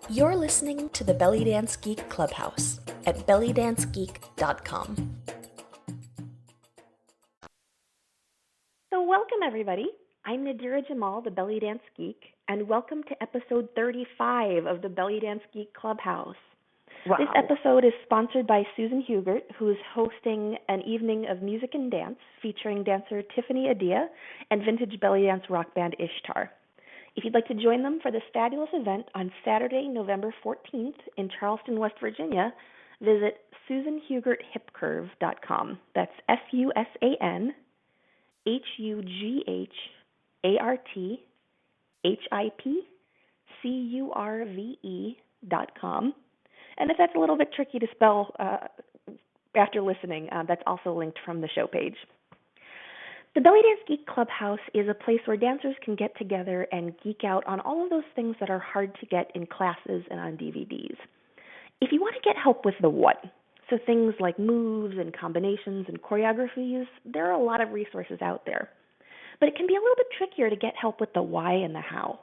You're listening to the Belly Dance Geek Clubhouse at bellydancegeek.com. So welcome everybody. I'm Nadira Jamal, the Belly Dance Geek, and welcome to episode 35 of the Belly Dance Geek Clubhouse. Wow. This episode is sponsored by Susan Hugert, who is hosting an evening of music and dance featuring dancer Tiffany Adia and vintage belly dance rock band Ishtar. If you'd like to join them for this fabulous event on Saturday, November 14th in Charleston, West Virginia, visit SusanHugertHipCurve.com. That's SusanHugertHipCurve.com. And if that's a little bit tricky to spell after listening, that's also linked from the show page. The Belly Dance Geek Clubhouse is a place where dancers can get together and geek out on all of those things that are hard to get in classes and on DVDs. If you want to get help with the what, so things like moves and combinations and choreographies, there are a lot of resources out there. But it can be a little bit trickier to get help with the why and the how.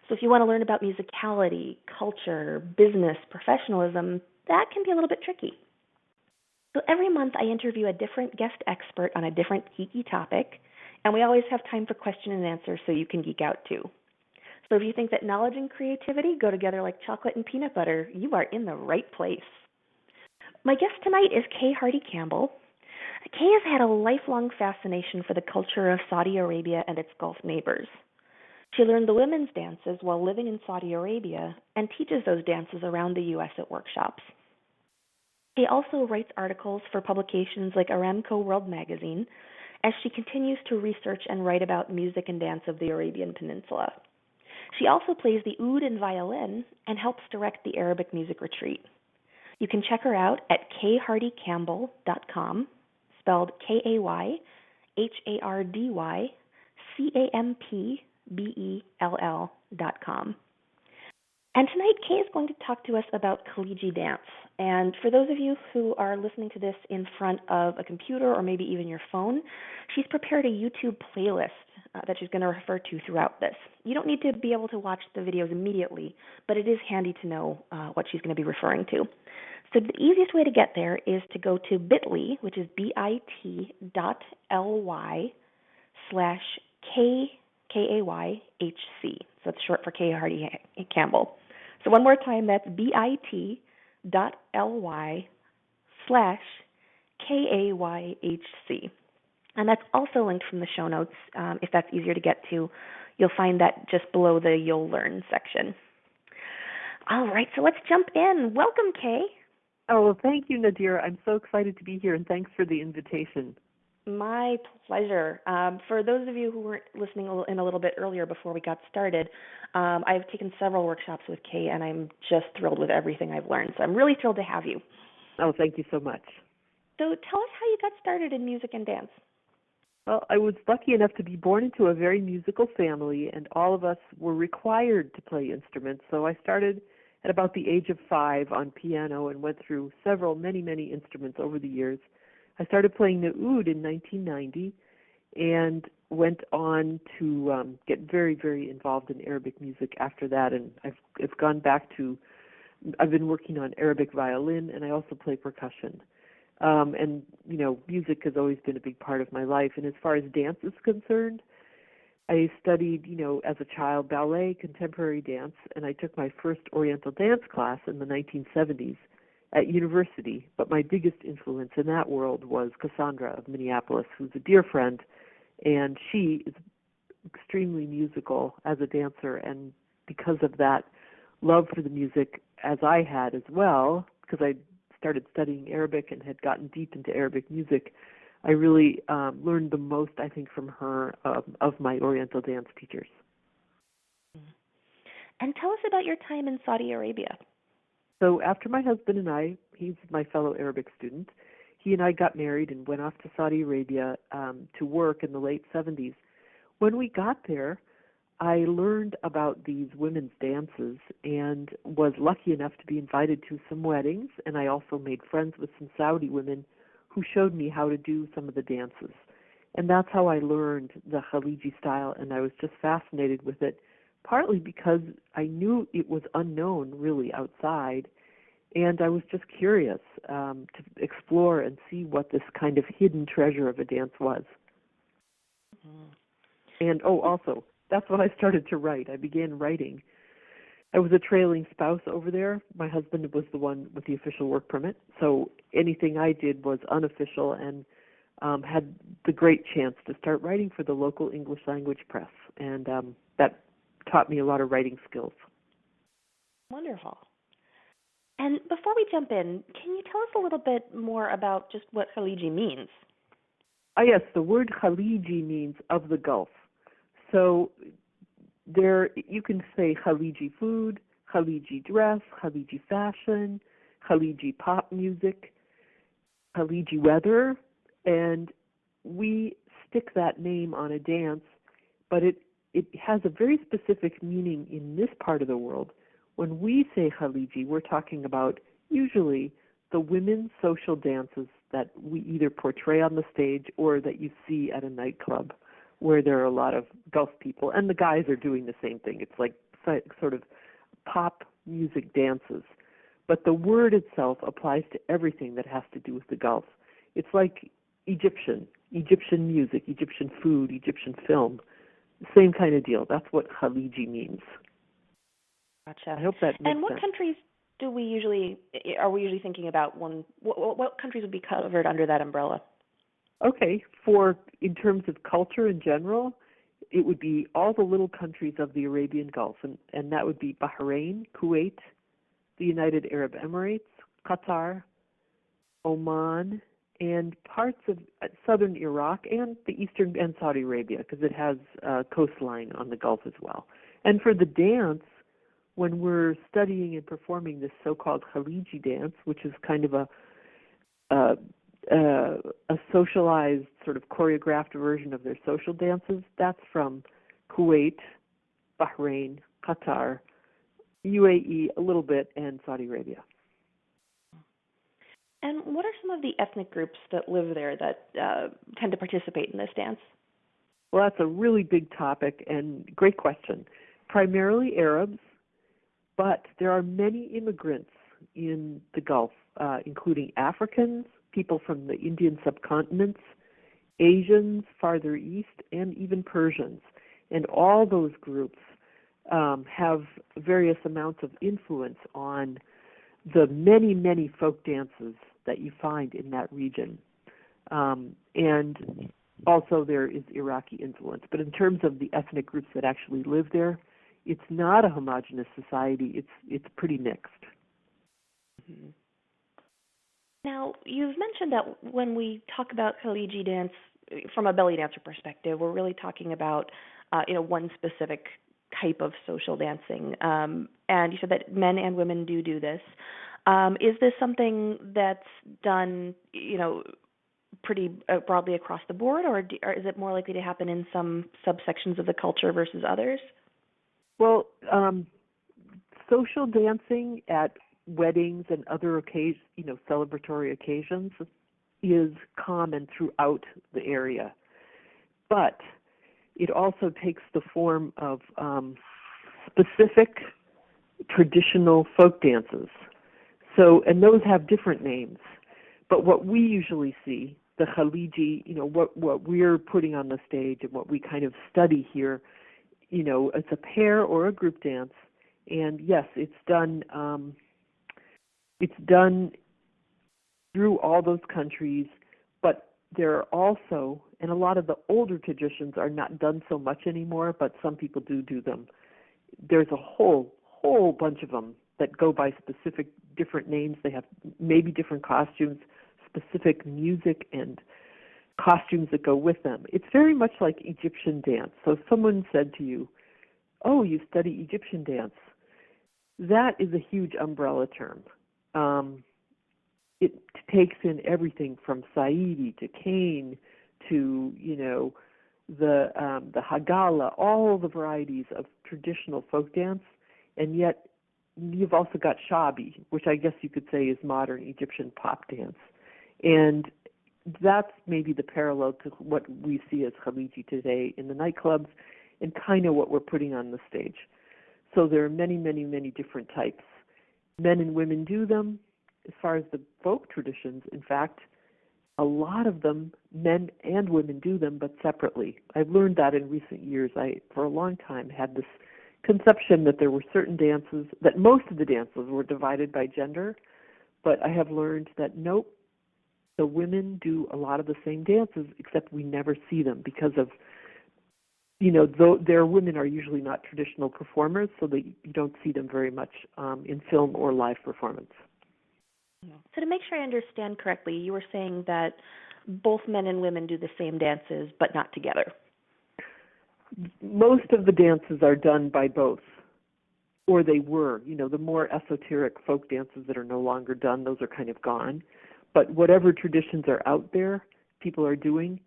So if you want to learn about musicality, culture, business, professionalism, that can be a little bit tricky. So every month I interview a different guest expert on a different geeky topic, and we always have time for question and answer so you can geek out too. So if you think that knowledge and creativity go together like chocolate and peanut butter, you are in the right place. My guest tonight is Hardy Campbell. Kay has had a lifelong fascination for the culture of Saudi Arabia and its Gulf neighbors. She learned the women's dances while living in Saudi Arabia and teaches those dances around the U.S. at workshops. She also writes articles for publications like Aramco World Magazine as she continues to research and write about music and dance of the Arabian Peninsula. She also plays the oud and violin and helps direct the Arabic music retreat. You can check her out at khardycampbell.com, spelled KayHardyCampbell.com. And tonight, Kay is going to talk to us about Khaleegy dance. And for those of you who are listening to this in front of a computer or maybe even your phone, she's prepared a YouTube playlist that she's going to refer to throughout this. You don't need to be able to watch the videos immediately, but it is handy to know what she's going to be referring to. So the easiest way to get there is to go to bit.ly, which is bit.ly/KayHC. So it's short for Kay Hardy Campbell. So one more time, that's bit.ly/KayHC. And that's also linked from the show notes. If that's easier to get to, you'll find that just below the You'll Learn section. All right, so let's jump in. Welcome, Kay. Oh, well, thank you, Nadira. I'm so excited to be here, and thanks for the invitation. My pleasure. For those of you who weren't listening in a little bit earlier before we got started, I've taken several workshops with Kay, and I'm just thrilled with everything I've learned. So I'm really thrilled to have you. Oh, thank you so much. So tell us how you got started in music and dance. Well, I was lucky enough to be born into a very musical family, and all of us were required to play instruments. So I started at about the age of 5 on piano and went through many instruments over the years. I started playing the oud in 1990 and went on to get very, very involved in Arabic music after that. And I've gone back to, I've been working on Arabic violin, and I also play percussion. And, you know, music has always been a big part of my life. And as far as dance is concerned, I studied, as a child, ballet, contemporary dance, and I took my first Oriental dance class in the 1970s at university. But my biggest influence in that world was Cassandra of Minneapolis, who's a dear friend, and she is extremely musical as a dancer. And because of that love for the music, as I had as well, because I started studying Arabic and had gotten deep into Arabic music, I really learned the most, I think, from her of my Oriental dance teachers. And tell us about your time in Saudi Arabia. So after my husband and I, he's my fellow Arabic student, he and I got married and went off to Saudi Arabia to work in the late 70s. When we got there, I learned about these women's dances and was lucky enough to be invited to some weddings, and I also made friends with some Saudi women who showed me how to do some of the dances. And that's how I learned the Khaleegy style, and I was just fascinated with it partly because I knew it was unknown really outside, and I was just curious to explore and see what this kind of hidden treasure of a dance was. And also, that's when I started to write. I began writing. I was a trailing spouse over there. My husband was the one with the official work permit, so anything I did was unofficial, and had the great chance to start writing for the local English language press, and that taught me a lot of writing skills. Wonderful. And before we jump in, can you tell us a little bit more about just what Khaleegy means? Yes, the word Khaleegy means of the Gulf. So there, you can say Khaleeji food, Khaleeji dress, Khaleeji fashion, Khaleeji pop music, Khaleeji weather, and we stick that name on a dance, but it has a very specific meaning in this part of the world. When we say Khaleeji, we're talking about usually the women's social dances that we either portray on the stage or that you see at a nightclub where there are a lot of Gulf people, and the guys are doing the same thing. It's like sort of pop music dances. But the word itself applies to everything that has to do with the Gulf. It's like Egyptian music, Egyptian food, Egyptian film. Same kind of deal. That's what Khaleeji means. Gotcha. I hope that makes And what sense. countries are we usually thinking about when what countries would be covered under that umbrella? Okay, in terms of culture in general, it would be all the little countries of the Arabian Gulf, and that would be Bahrain, Kuwait, the United Arab Emirates, Qatar, Oman, and parts of southern Iraq and the eastern and Saudi Arabia, because it has a coastline on the Gulf as well. And for the dance, when we're studying and performing this so-called Khaleeji dance, which is kind of a socialized, sort of choreographed version of their social dances, that's from Kuwait, Bahrain, Qatar, UAE a little bit, and Saudi Arabia. And what are some of the ethnic groups that live there that tend to participate in this dance? Well, that's a really big topic and great question. Primarily Arabs, but there are many immigrants in the Gulf, including Africans, people from the Indian subcontinents, Asians farther east, and even Persians. And all those groups have various amounts of influence on the many, many folk dances that you find in that region. And also there is Iraqi influence. But in terms of the ethnic groups that actually live there, it's not a homogeneous society. It's pretty mixed. Mm-hmm. Now, you've mentioned that when we talk about Khaleeji dance from a belly dancer perspective, we're really talking about one specific type of social dancing. And you said that men and women do this. Is this something that's done, pretty broadly across the board, or is it more likely to happen in some subsections of the culture versus others? Well, social dancing at weddings and other occasions, celebratory occasions, is common throughout the area. But it also takes the form of specific traditional folk dances. So, and those have different names. But what we usually see, the Khaleeji, what we're putting on the stage and what we kind of study here, it's a pair or a group dance. And yes, it's done through all those countries, but there are also, and a lot of the older traditions are not done so much anymore, but some people do them. There's a whole bunch of them that go by specific different names. They have maybe different costumes, specific music and costumes that go with them. It's very much like Egyptian dance. So if someone said to you, "Oh, you study Egyptian dance," that is a huge umbrella term. It takes in everything from Saidi to Kane to the Hagala, all the varieties of traditional folk dance, and yet you've also got Shabi, which I guess you could say is modern Egyptian pop dance, and that's maybe the parallel to what we see as Khaleeji today in the nightclubs. and kind of what we're putting on the stage. So there are many, many, many different types. Men and women do them. As far as the folk traditions, in fact, a lot of them, men and women do them, but separately. I've learned that in recent years. I, for a long time, had this conception that there were certain dances, that most of the dances were divided by gender, but I have learned that nope, the women do a lot of the same dances, except we never see them because of, though their women are usually not traditional performers, so that you don't see them very much in film or live performance. So to make sure I understand correctly, you were saying that both men and women do the same dances, but not together. Most of the dances are done by both, or they were. The more esoteric folk dances that are no longer done, those are kind of gone. But whatever traditions are out there, people are doing,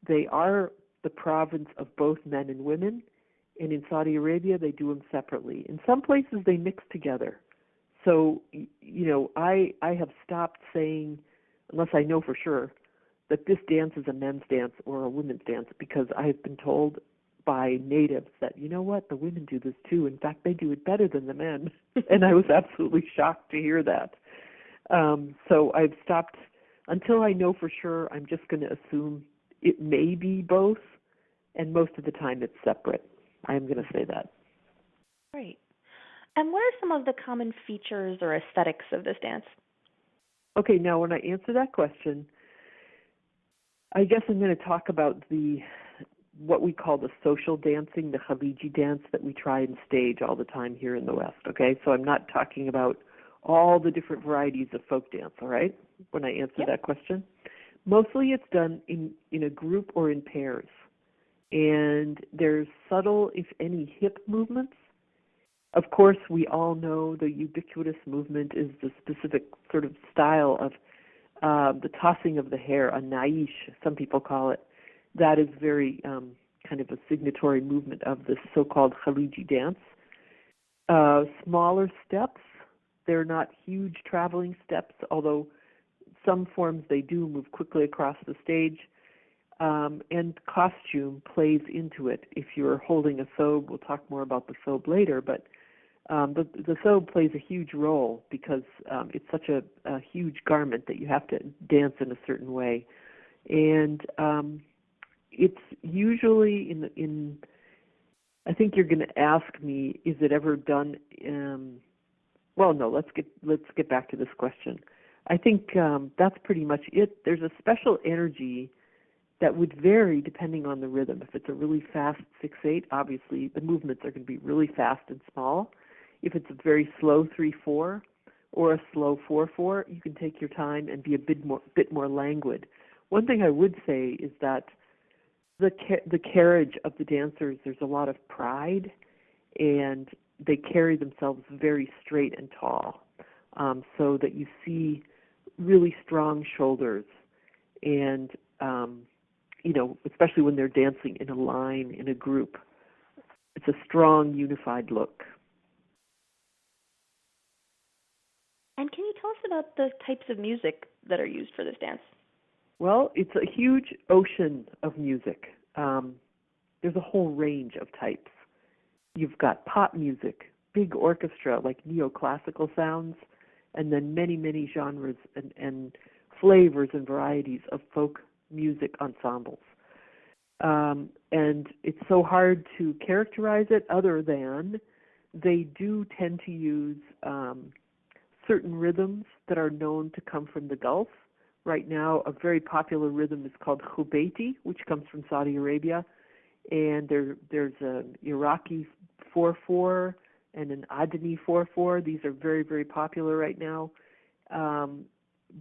they are the province of both men and women. And in Saudi Arabia, they do them separately. In some places, they mix together. So, I have stopped saying, unless I know for sure, that this dance is a men's dance or a women's dance, because I have been told by natives that, you know what, the women do this too. In fact, they do it better than the men. And I was absolutely shocked to hear that. So I've stopped, until I know for sure, I'm just going to assume it may be both, and most of the time it's separate. I am going to say that. Right. And what are some of the common features or aesthetics of this dance? Okay, now when I answer that question, I guess I'm going to talk about what we call the social dancing, the Khaleegy dance that we try and stage all the time here in the West, okay? So I'm not talking about all the different varieties of folk dance, all right, when I answer that question. Mostly it's done in a group or in pairs. And there's subtle, if any, hip movements. Of course, we all know the ubiquitous movement is the specific sort of style of the tossing of the hair, a naish, some people call it. That is very kind of a signatory movement of this so-called Khaleegy dance. Smaller steps, they're not huge traveling steps, although some forms they do move quickly across the stage. And costume plays into it. If you're holding a thobe, we'll talk more about the thobe later, but the thobe plays a huge role because it's such a huge garment that you have to dance in a certain way. And it's usually in I think you're going to ask me, is it ever done? Well, no. Let's get back to this question. I think that's pretty much it. There's a special energy that would vary depending on the rhythm. If it's a really fast 6/8, obviously the movements are going to be really fast and small. If it's a very slow 3/4 or a slow 4/4, you can take your time and be a bit more languid. One thing I would say is that the carriage of the dancers, there's a lot of pride, and they carry themselves very straight and tall, so that you see really strong shoulders, and especially when they're dancing in a line, in a group. It's a strong, unified look. And can you tell us about the types of music that are used for this dance? Well, it's a huge ocean of music. There's a whole range of types. You've got pop music, big orchestra, like neoclassical sounds, and then many, many genres and flavors and varieties of folk music ensembles. And it's so hard to characterize it other than they do tend to use certain rhythms that are known to come from the Gulf. Right now, a very popular rhythm is called Khubaiti, which comes from Saudi Arabia. And there's an Iraqi 4/4 and an Adani 4/4. These are very, very popular right now.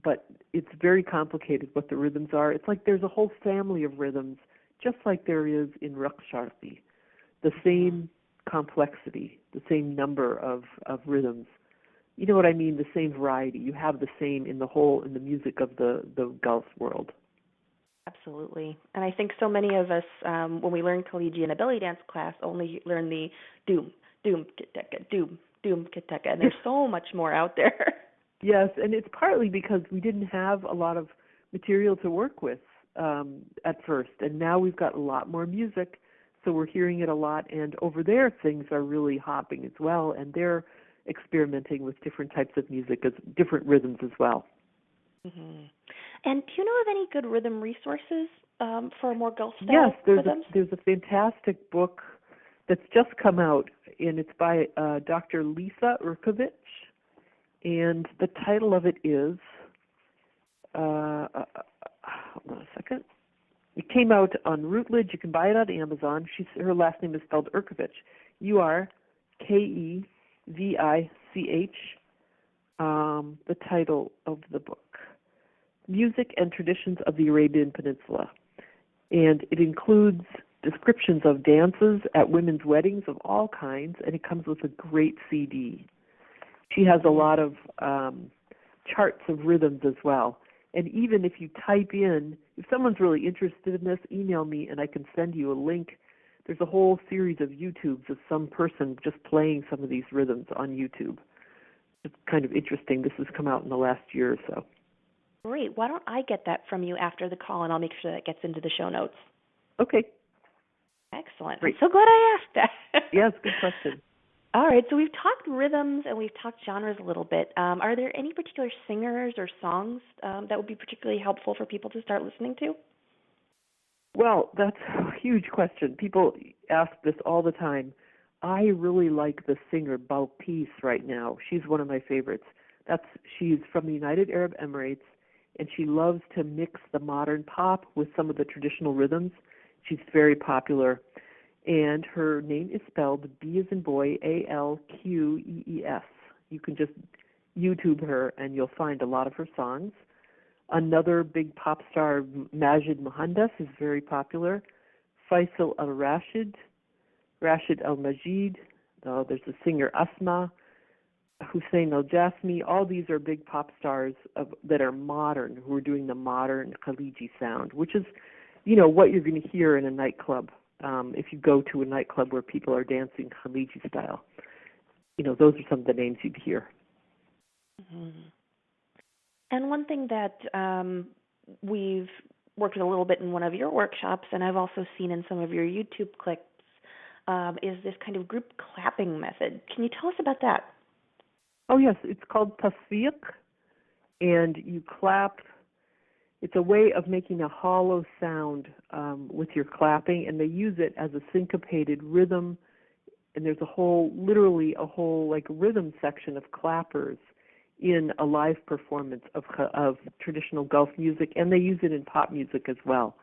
But it's very complicated what the rhythms are. It's like there's a whole family of rhythms, just like there is in Raqs Sharqi. The same complexity, the same number of rhythms. You know what I mean? The same variety. You have the same in the music of the Gulf world. Absolutely. And I think so many of us, when we learn Khaleegy in a belly dance class, only learn the doom, doom, kiteka, doom, doom, kiteka. And there's so much more out there. Yes, and it's partly because we didn't have a lot of material to work with at first. And now we've got a lot more music, So we're hearing it a lot, and over there things are really hopping as well, and they're experimenting with different types of music, different rhythms as well. Mm-hmm. And do you know of any good rhythm resources for more Gulf-style rhythms? Yes, there's a fantastic book that's just come out, and it's by Dr. Lisa Urkovich, and the title of it is, hold on a second. It came out on Routledge. You can buy it on Amazon. Her last name is spelled Urkovich, Urkevich. The title of the book, Music and Traditions of the Arabian Peninsula. And it includes descriptions of dances at women's weddings of all kinds, and it comes with a great CD. She has a lot of charts of rhythms as well. And even if you type in, if someone's really interested in this, email me and I can send you a link. There's a whole series of YouTubes of some person just playing some of these rhythms on YouTube. It's kind of interesting. This has come out in the last year or so. Great. Why don't I get that from you after the call, and I'll make sure that gets into the show notes. Okay. Excellent. Great. I'm so glad I asked that. Yes, good question. All right, so we've talked rhythms and we've talked genres a little bit. Are there any particular singers or songs that would be particularly helpful for people to start listening to? Well, that's a huge question. People ask this all the time. I really like the singer Balqis right now. She's one of my favorites. She's from the United Arab Emirates, and she loves to mix the modern pop with some of the traditional rhythms. She's very popular, and her name is spelled B as in boy, Alqees. You can just YouTube her, and you'll find a lot of her songs. Another big pop star, Majid Mohandas, is very popular. Faisal al-Rashid, Rashid al-Majid. There's the singer Asma, Hussein al-Jasmi. All these are big pop stars that are modern, who are doing the modern Khaleegy sound, which is, what you're going to hear in a nightclub. If you go to a nightclub where people are dancing Khaleegy style, those are some of the names you'd hear. Mm-hmm. And one thing that we've worked with a little bit in one of your workshops, and I've also seen in some of your YouTube clips, is this kind of group clapping method. Can you tell us about that? Oh, yes. It's called tasfiq, and you clap. It's a way of making a hollow sound with your clapping, and they use it as a syncopated rhythm, and there's literally a whole rhythm section of clappers in a live performance of traditional Gulf music, and they use it in pop music as well.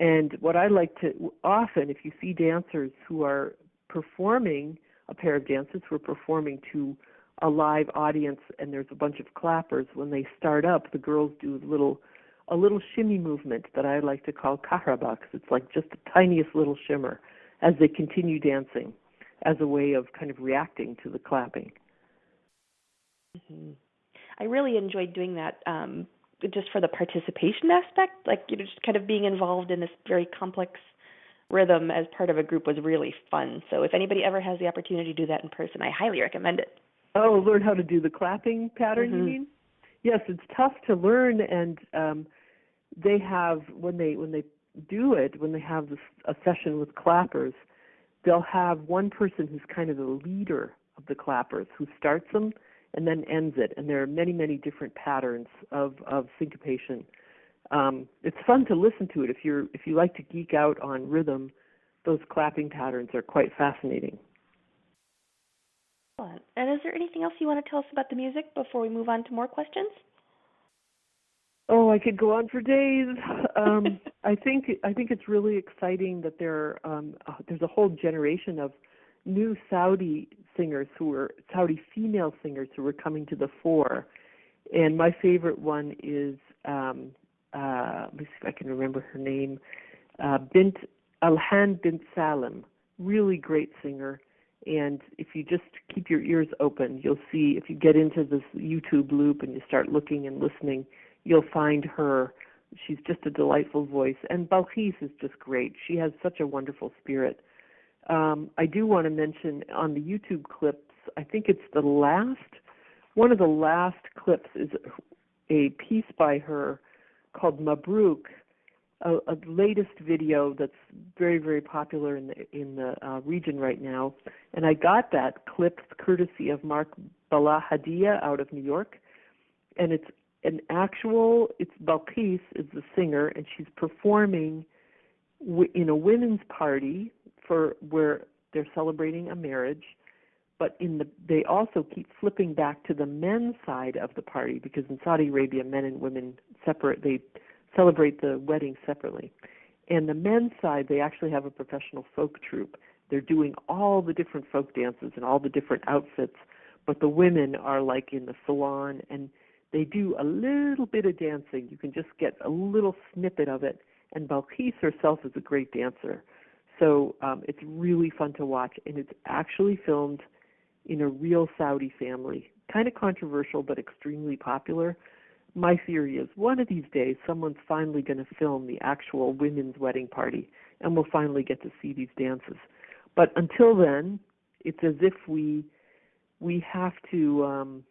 And what I like to, often if you see dancers who are performing, a pair of dancers who are performing to a live audience and there's a bunch of clappers, when they start up, the girls do a little shimmy movement that I like to call kahraba. It's like just the tiniest little shimmer as they continue dancing as a way of kind of reacting to the clapping. Mm-hmm. I really enjoyed doing that just for the participation aspect, just kind of being involved in this very complex rhythm as part of a group was really fun. So if anybody ever has the opportunity to do that in person, I highly recommend it. Oh, learn how to do the clapping pattern, mm-hmm. You mean? Yes, it's tough to learn, and they have, when they do it, when they have a session with clappers, they'll have one person who's kind of the leader of the clappers who starts them and then ends it. And there are many, many different patterns of syncopation. It's fun to listen to it. If you like to geek out on rhythm, those clapping patterns are quite fascinating. And is there anything else you want to tell us about the music before we move on to more questions? Oh, I could go on for days. I think it's really exciting that there's a whole generation of new Saudi female singers who are coming to the fore. And my favorite one is, let me see if I can remember her name, Bint Alhan Bint Salim. Really great singer. And if you just keep your ears open, you'll see, if you get into this YouTube loop and you start looking and listening, you'll find her. She's just a delightful voice. And Balqis is just great. She has such a wonderful spirit. I do want to mention on the YouTube clips, I think it's one of the last clips is a piece by her called Mabruk, a latest video that's very, very popular in the region right now. And I got that clip courtesy of Mark Balahadia out of New York. And it's Balkis is the singer, and she's performing in a women's party where they're celebrating a marriage. But they also keep flipping back to the men's side of the party, because in Saudi Arabia, men and women they celebrate the wedding separately. And the men's side, they actually have a professional folk troupe. They're doing all the different folk dances and all the different outfits, but the women are like in the salon, and they do a little bit of dancing. You can just get a little snippet of it, and Balkis herself is a great dancer. So it's really fun to watch, and it's actually filmed in a real Saudi family. Kind of controversial, but extremely popular. My theory is one of these days someone's finally going to film the actual women's wedding party, and we'll finally get to see these dances. But until then, it's as if we have to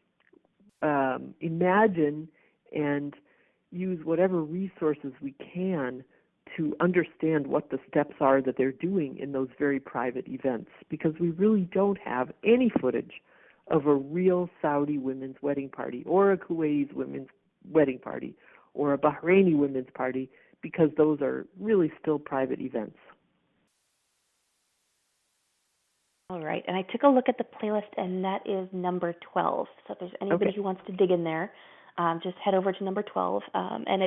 imagine and use whatever resources we can to understand what the steps are that they're doing in those very private events, because we really don't have any footage of a real Saudi women's wedding party or a Kuwaiti women's wedding party or a Bahraini women's party, because those are really still private events. All right, and I took a look at the playlist, and that is number 12. So if there's anybody who wants to dig in there, just head over to number 12, and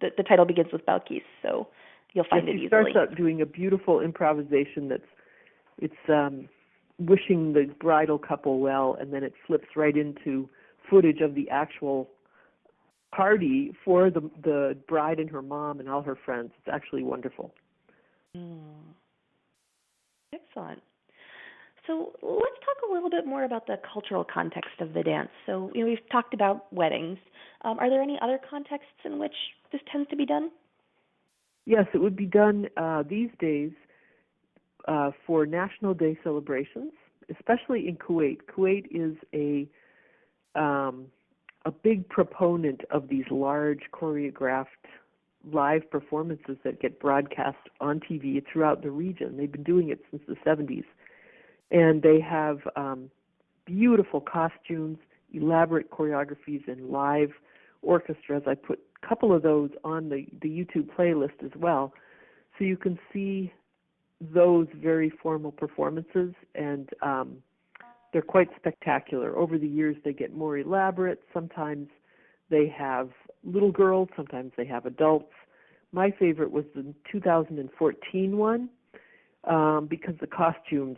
the title begins with Balkis, so you'll find it easily. She starts out doing a beautiful improvisation it's wishing the bridal couple well, and then it flips right into footage of the actual party for the bride and her mom and all her friends. It's actually wonderful. Excellent. So let's talk a little bit more about the cultural context of the dance. So we've talked about weddings. Are there any other contexts in which this tends to be done? Yes, it would be done these days for National Day celebrations, especially in Kuwait. Kuwait is a big proponent of these large choreographed live performances that get broadcast on TV throughout the region. They've been doing it since the 70s. And they have beautiful costumes, elaborate choreographies, and live orchestras. I put a couple of those on the YouTube playlist as well. So you can see those very formal performances, and they're quite spectacular. Over the years, they get more elaborate. Sometimes they have little girls, sometimes they have adults. My favorite was the 2014 one because the costumes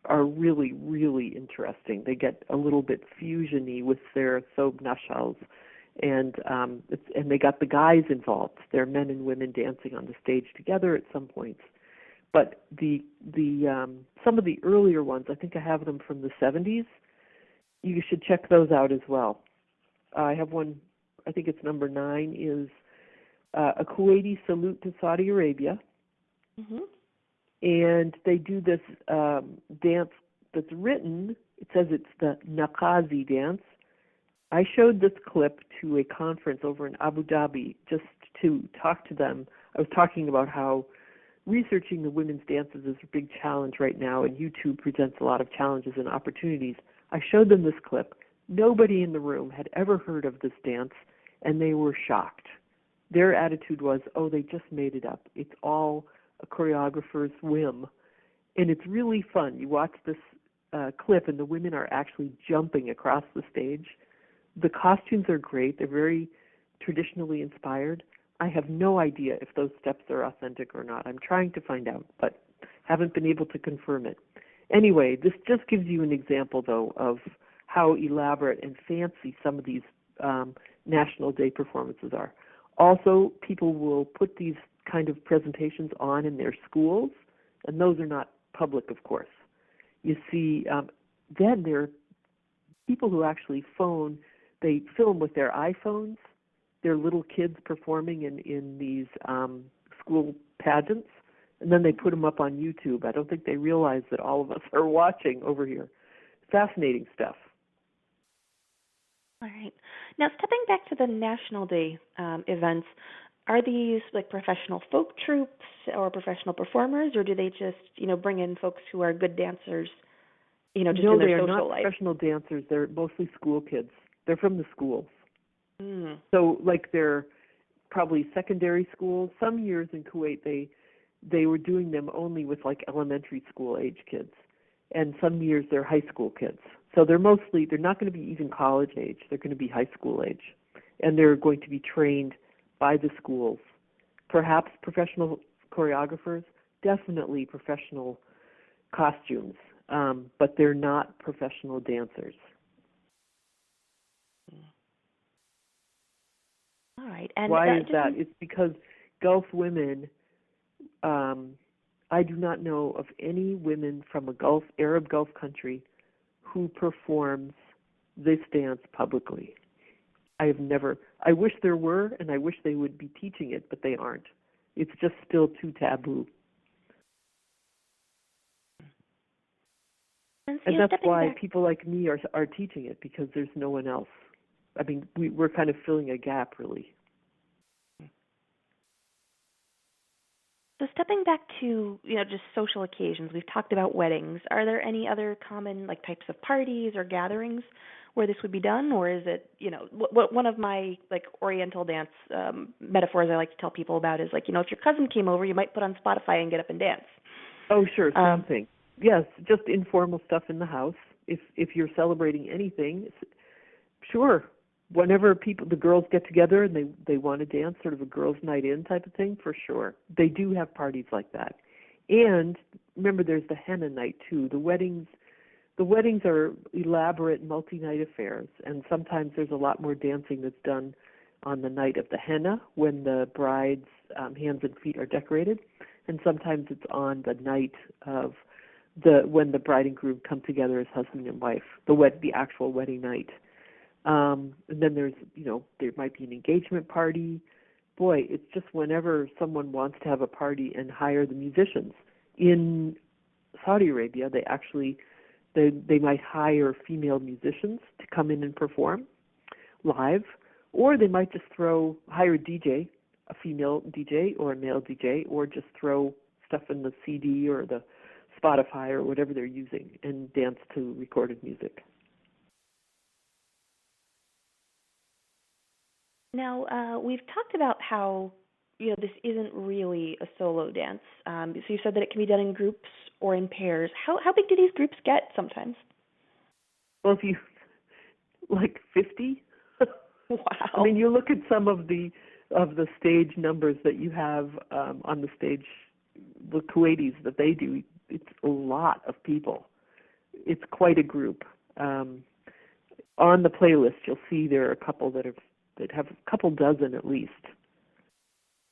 are really, really interesting. They get a little bit fusiony with their thobe nashals, and they got the guys involved. They're men and women dancing on the stage together at some points. But the some of the earlier ones, I think I have them from the 70s. You should check those out as well. I have one, I think it's number 9, is a Kuwaiti salute to Saudi Arabia. Mm-hmm. And they do this dance that's written, it says it's the Nakazi Dance. I showed this clip to a conference over in Abu Dhabi just to talk to them. I was talking about how researching the women's dances is a big challenge right now, and YouTube presents a lot of challenges and opportunities. I showed them this clip. Nobody in the room had ever heard of this dance, and they were shocked. Their attitude was, oh, they just made it up. It's all a choreographer's whim. And it's really fun. You watch this clip, and the women are actually jumping across the stage. The costumes are great. They're very traditionally inspired. I have no idea if those steps are authentic or not. I'm trying to find out, but haven't been able to confirm it. Anyway, this just gives you an example, though, of how elaborate and fancy some of these National Day performances are. Also, people will put these kind of presentations on in their schools, and those are not public, of course. You see, then there are people who actually they film with their iPhones, their little kids performing in these school pageants, and then they put them up on YouTube. I don't think they realize that all of us are watching over here. Fascinating stuff. All right. Now, stepping back to the National Day events, Are these like professional folk troupes or professional performers, or do they just, bring in folks who are good dancers, just No, in their they are social not life? professional dancers. They're mostly school kids. They're from the schools. Mm. So like they're probably secondary schools. Some years in Kuwait they were doing them only with like elementary school age kids. And some years they're high school kids. So they're not going to be even college age. They're going to be high school age. And they're going to be trained by the schools. Perhaps professional choreographers, definitely professional costumes, but they're not professional dancers. All right. And why is that? It's because Gulf women, I do not know of any women from a Arab Gulf country who performs this dance publicly. I wish there were, and I wish they would be teaching it, but they aren't. It's just still too taboo. And that's why people like me are teaching it, because there's no one else. I mean, we're kind of filling a gap, really. So stepping back to, just social occasions, we've talked about weddings. Are there any other common types of parties or gatherings where this would be done, or is it, one of my Oriental dance metaphors I like to tell people about is if your cousin came over, you might put on Spotfiy and get up and dance. Oh, sure, same thing. Yes, just informal stuff in the house. If you're celebrating anything, sure. Whenever the girls get together and they want to dance, sort of a girls' night in type of thing, for sure. They do have parties like that. And remember, there's the henna night too. The weddings are elaborate multi-night affairs, and sometimes there's a lot more dancing that's done on the night of the henna when the bride's hands and feet are decorated, and sometimes it's on the night of when the bride and groom come together as husband and wife, the actual wedding night. And then there's, there might be an engagement party. Boy, it's just whenever someone wants to have a party and hire the musicians. In Saudi Arabia, they might hire female musicians to come in and perform live, or they might just hire a DJ, a female DJ or a male DJ, or just throw stuff in the CD or the Spotfiy or whatever they're using and dance to recorded music. Now, we've talked about how, this isn't really a solo dance. So you said that it can be done in groups or in pairs. How big do these groups get sometimes? Well, if you, 50? Wow. I mean, you look at some of the stage numbers that you have on the stage, the Kuwaitis that they do, it's a lot of people. It's quite a group. On the playlist, you'll see there are a couple that have a couple dozen at least.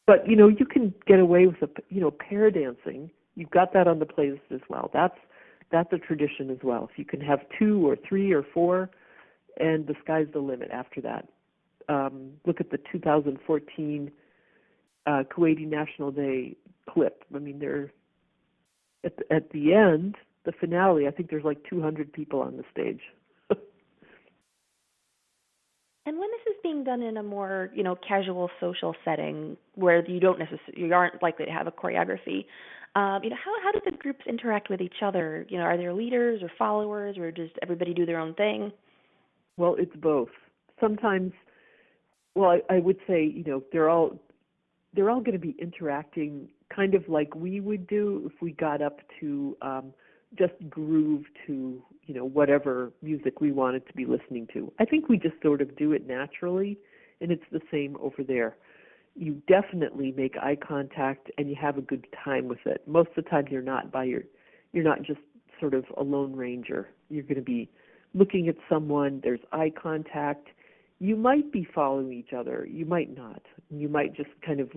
But, you can get away with pair dancing. You've got that on the playlist as well. That's a tradition as well. If you can have 2 or 3 or 4, and the sky's the limit after that. Look at the 2014 Kuwaiti National Day clip. I mean, they're at the end, the finale, I think there's 200 people on the stage. And when this is being done in a more, casual social setting where you aren't likely to have a choreography, how do the groups interact with each other? Are there leaders or followers, or does everybody do their own thing? Well, it's both. Sometimes, I would say, they're all going to be interacting kind of like we would do if we got up to just groove to, whatever music we wanted to be listening to. I think we just sort of do it naturally, and it's the same over there. You definitely make eye contact and you have a good time with it. Most of the time you're not just sort of a lone ranger. You're going to be looking at someone, there's eye contact. You might be following each other, you might not. You might just kind of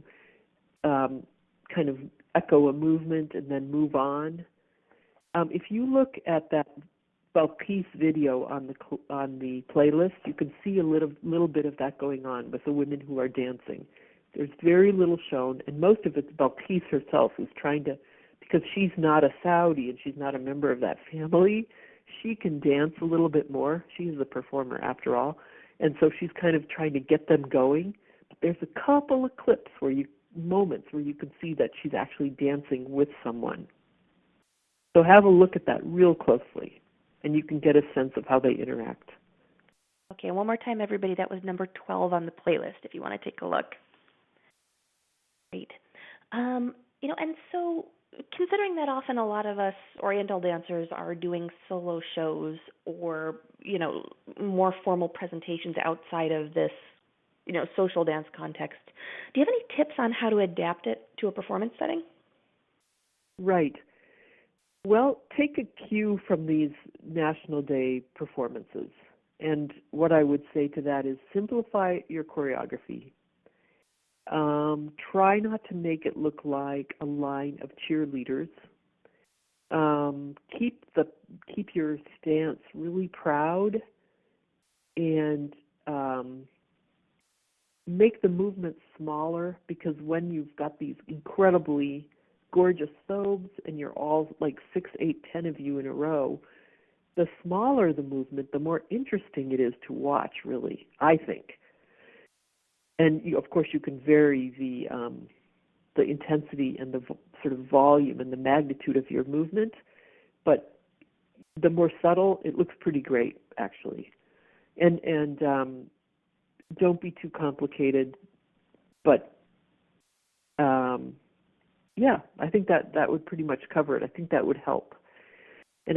echo a movement and then move on. If you look at that Balkis video on the playlist, you can see a little bit of that going on with the women who are dancing. There's very little shown, and most of it's Balkis herself who's trying to, because she's not a Saudi and she's not a member of that family, she can dance a little bit more. She's the performer after all, and so she's kind of trying to get them going. But there's a couple of moments where you can see that she's actually dancing with someone. So have a look at that real closely, and you can get a sense of how they interact. Okay, one more time, everybody. That was number 12 on the playlist if you want to take a look. Great. And so considering that often a lot of us Oriental dancers are doing solo shows or, more formal presentations outside of this, social dance context, do you have any tips on how to adapt it to a performance setting? Right. Well, take a cue from these National Day performances. And what I would say to that is simplify your choreography. Try not to make it look like a line of cheerleaders. Keep your stance really proud, and make the movements smaller, because when you've got these incredibly gorgeous thobes and you're all like 6, 8, 10 of you in a row, the smaller the movement, the more interesting it is to watch, really, I think. And of course, you can vary the intensity and the sort of volume and the magnitude of your movement, but the more subtle, it looks pretty great, actually. And don't be too complicated, but I think that would pretty much cover it. I think that would help. And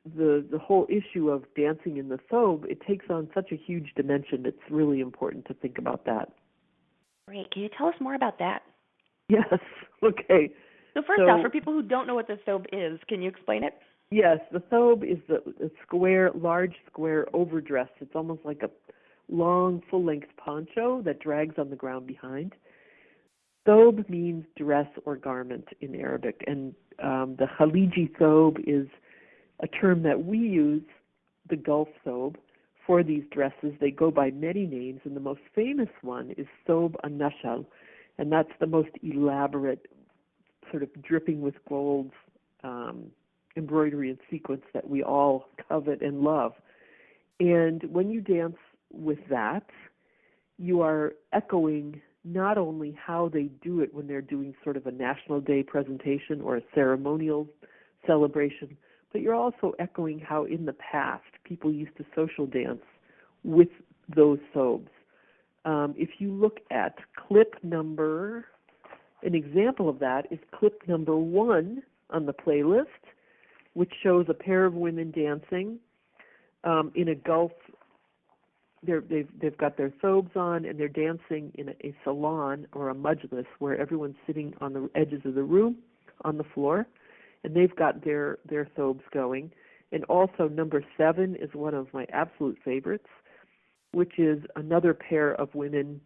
the whole issue of dancing in the thobe, it takes on such a huge dimension. It's really important to think about that. Great. Can you tell us more about that? Yes. Okay. So first off, for people who don't know what the thobe is, can you explain it? Yes, the thobe is a large square overdress. It's almost like a long, full-length poncho that drags on the ground behind. Thobe means dress or garment in Arabic, and the Khaleegy thobe is a term that we use, the Gulf thobe, for these dresses. They go by many names, and the most famous one is thobe an-nashal, and that's the most elaborate, sort of dripping with gold embroidery and sequence that we all covet and love. And when you dance with that, you are echoing not only how they do it when they're doing sort of a National Day presentation or a ceremonial celebration, but you're also echoing how in the past people used to social dance with those thobes. If you look at an example of that is clip number 1 on the playlist, which shows a pair of women dancing in a Gulf. They've got their thobes on, and they're dancing in a salon or a majlis where everyone's sitting on the edges of the room on the floor, and they've got their thobes going. And also number 7 is one of my absolute favorites, which is another pair of women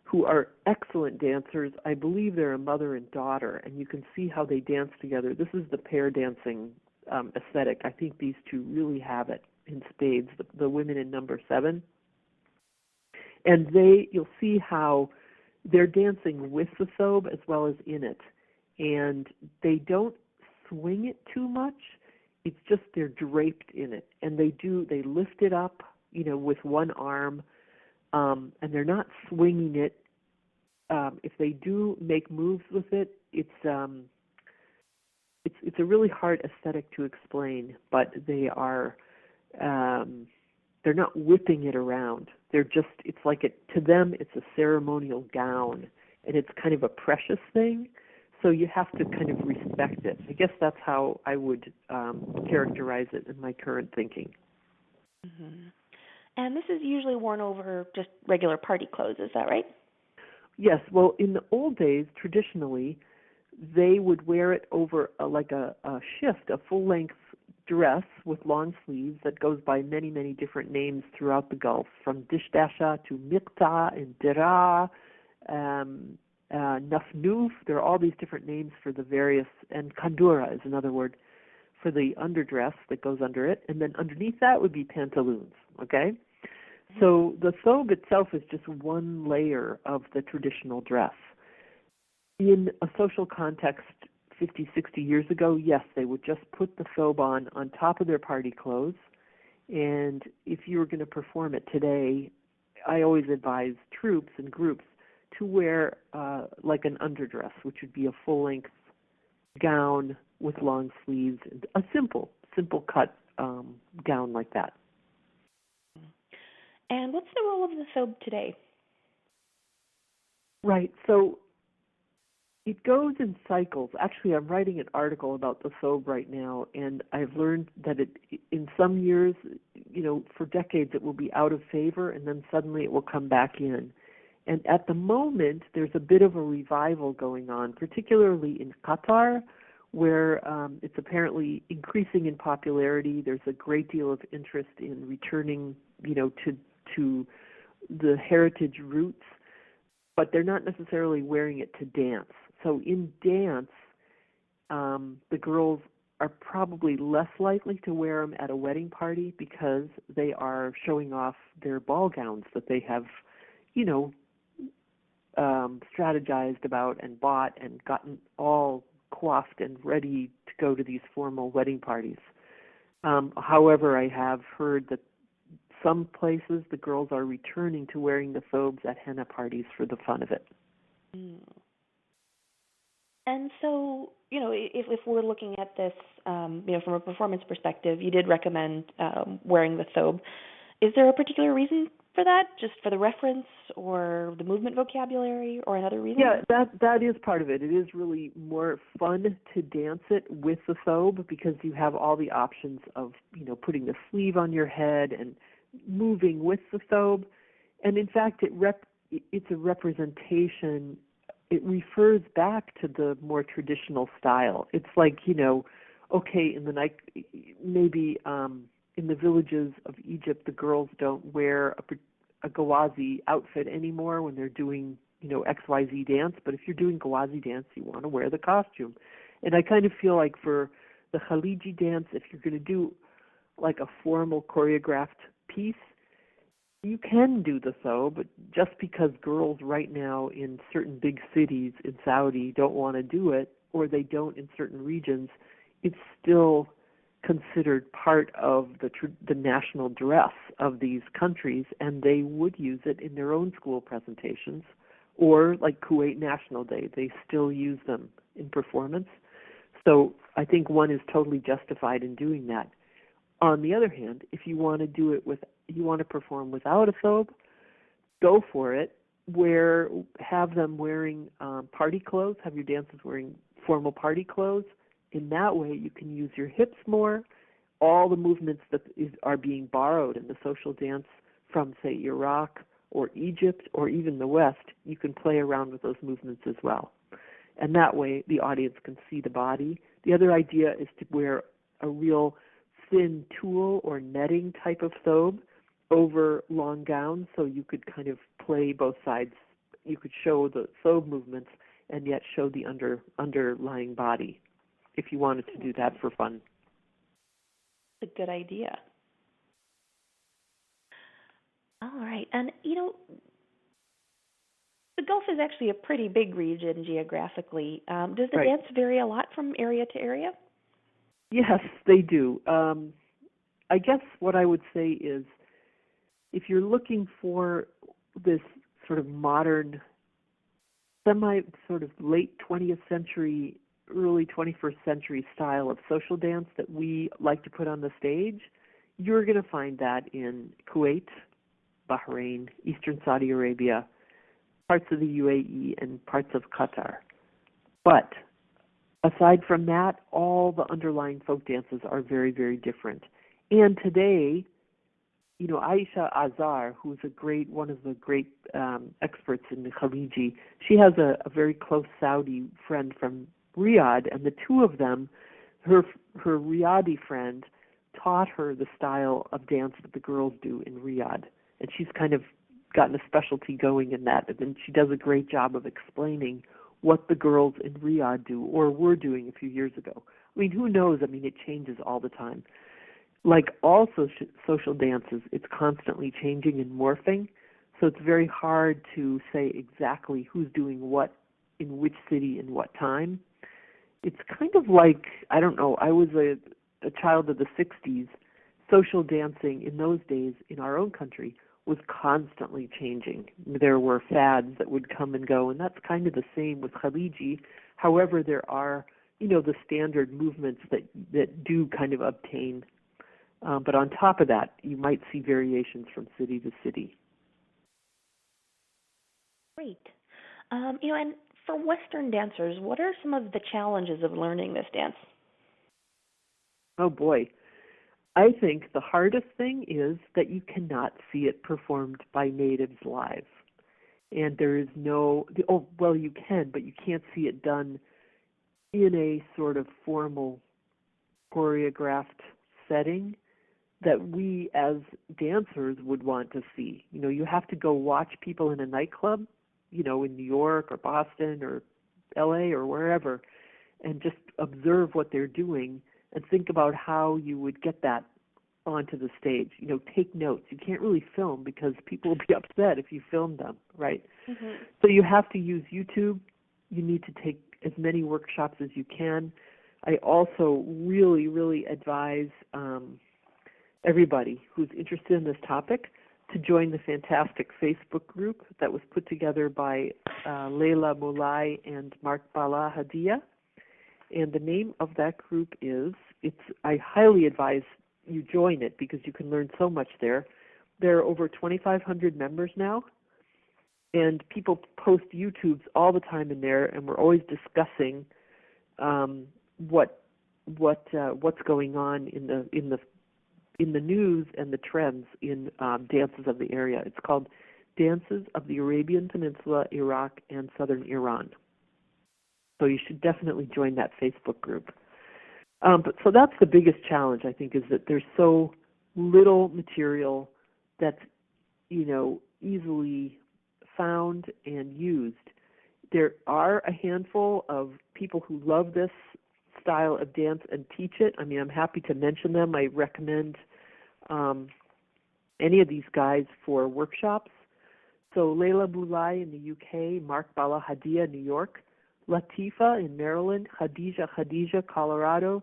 who are excellent dancers. I believe they're a mother and daughter, and you can see how they dance together. This is the pair dancing aesthetic. I think these two really have it in spades, the women in number 7. And you'll see how they're dancing with the thobe as well as in it. And they don't swing it too much. It's just they're draped in it. And they lift it up, with one arm, and they're not swinging it. If they do make moves with it, it's a really hard aesthetic to explain, but they are they're not whipping it around. To them it's a ceremonial gown, and it's kind of a precious thing, so you have to kind of respect it. I guess that's how I would characterize it in my current thinking. Mm-hmm. And this is usually worn over just regular party clothes, is that right? Yes. Well, in the old days, traditionally, they would wear it over a shift, a full-length dress with long sleeves that goes by many, many different names throughout the Gulf, from dishdasha to miqta and dira, nafnuf. There are all these different names for the various, and kandura is another word for the underdress that goes under it, and then underneath that would be pantaloons, okay? So the thobe itself is just one layer of the traditional dress. In a social context 50, 60 years ago, yes, they would just put the thobe on top of their party clothes, and if you were going to perform it today, I always advise troops and groups to wear like an underdress, which would be a full-length gown with long sleeves, a simple cut gown like that. And what's the role of the thobe today? Right. So it goes in cycles. Actually, I'm writing an article about the thobe right now, and I've learned that in some years, for decades, it will be out of favor, and then suddenly it will come back in. And at the moment, there's a bit of a revival going on, particularly in Qatar, where it's apparently increasing in popularity. There's a great deal of interest in returning, to the heritage roots, but they're not necessarily wearing it to dance. So in dance, the girls are probably less likely to wear them at a wedding party because they are showing off their ball gowns that they have, strategized about and bought and gotten all coiffed and ready to go to these formal wedding parties. However, I have heard that some places the girls are returning to wearing the thobes at henna parties for the fun of it. Mm. And so, if we're looking at this, from a performance perspective, you did recommend wearing the thobe. Is there a particular reason for that, just for the reference or the movement vocabulary or another reason? Yeah, that is part of it. It is really more fun to dance it with the thobe because you have all the options of, putting the sleeve on your head and moving with the thobe. And in fact, it's a representation. It refers back to the more traditional style. It's like, okay, in the night, maybe in the villages of Egypt, the girls don't wear a Gawazi outfit anymore when they're doing, XYZ dance. But if you're doing Gawazi dance, you want to wear the costume. And I kind of feel like for the Khaleegy dance, if you're going to do like a formal choreographed piece, you can do the thobe, but just because girls right now in certain big cities in Saudi don't want to do it, or they don't in certain regions, it's still considered part of the national dress of these countries, and they would use it in their own school presentations, or like Kuwait National Day, they still use them in performance. So I think one is totally justified in doing that. On the other hand, if you want to do it you want to perform without a thobe, go for it. Have them wearing party clothes, have your dancers wearing formal party clothes. In that way, you can use your hips more. All the movements that are being borrowed in the social dance from, say, Iraq or Egypt or even the West, you can play around with those movements as well. And that way, the audience can see the body. The other idea is to wear a real thin tulle or netting type of thobe over long gowns, so you could kind of play both sides. You could show the thobe movements and yet show the underlying body if you wanted to do that for fun. That's a good idea. All right. And, the Gulf is actually a pretty big region geographically. Does the dance vary a lot from area to area? Yes, they do. I guess what I would say is if you're looking for this sort of modern, sort of late 20th century, early 21st century style of social dance that we like to put on the stage, you're going to find that in Kuwait, Bahrain, Eastern Saudi Arabia, parts of the UAE, and parts of Qatar. But aside from that, all the underlying folk dances are very, very different. And today, Aisha Azar, who's one of the great experts in the Khaleegy, she has a very close Saudi friend from Riyadh, and the two of them, her Riyadhi friend, taught her the style of dance that the girls do in Riyadh. And she's kind of gotten a specialty going in that, and she does a great job of explaining what the girls in Riyadh do or were doing a few years ago. I mean, who knows? I mean, it changes all the time. Like all social dances, it's constantly changing and morphing, so it's very hard to say exactly who's doing what in which city in what time. It's kind of like, I don't know, I was a child of the 60s. Social dancing in those days in our own country was constantly changing. There were fads that would come and go, and that's kind of the same with Khaleegy. However, there are, the standard movements that do kind of obtain. But on top of that, you might see variations from city to city. Great. And for Western dancers, what are some of the challenges of learning this dance? Oh boy. I think the hardest thing is that you cannot see it performed by natives live. And there is you can, but you can't see it done in a sort of formal choreographed setting that we as dancers would want to see. You have to go watch people in a nightclub, in New York or Boston or LA or wherever, and just observe what they're doing and think about how you would get that onto the stage. Take notes. You can't really film because people will be upset if you film them, right? Mm-hmm. So you have to use YouTube. You need to take as many workshops as you can. I also really, really advise everybody who's interested in this topic to join the fantastic Facebook group that was put together by Leila Moulay and Mark Bala Hadia. And the name of that group I highly advise you join it because you can learn so much there. There are over 2,500 members now, and people post YouTubes all the time in there, and we're always discussing what's going on in the news and the trends in dances of the area. It's called Dances of the Arabian Peninsula, Iraq, and Southern Iran. So you should definitely join that Facebook group. So that's the biggest challenge, I think, is that there's so little material that's, easily found and used. There are a handful of people who love this style of dance and teach it. I mean, I'm happy to mention them. I recommend any of these guys for workshops. So Leila Moulay in the UK, Mark Bala Hadia in New York, Latifa in Maryland, Khadija, Colorado,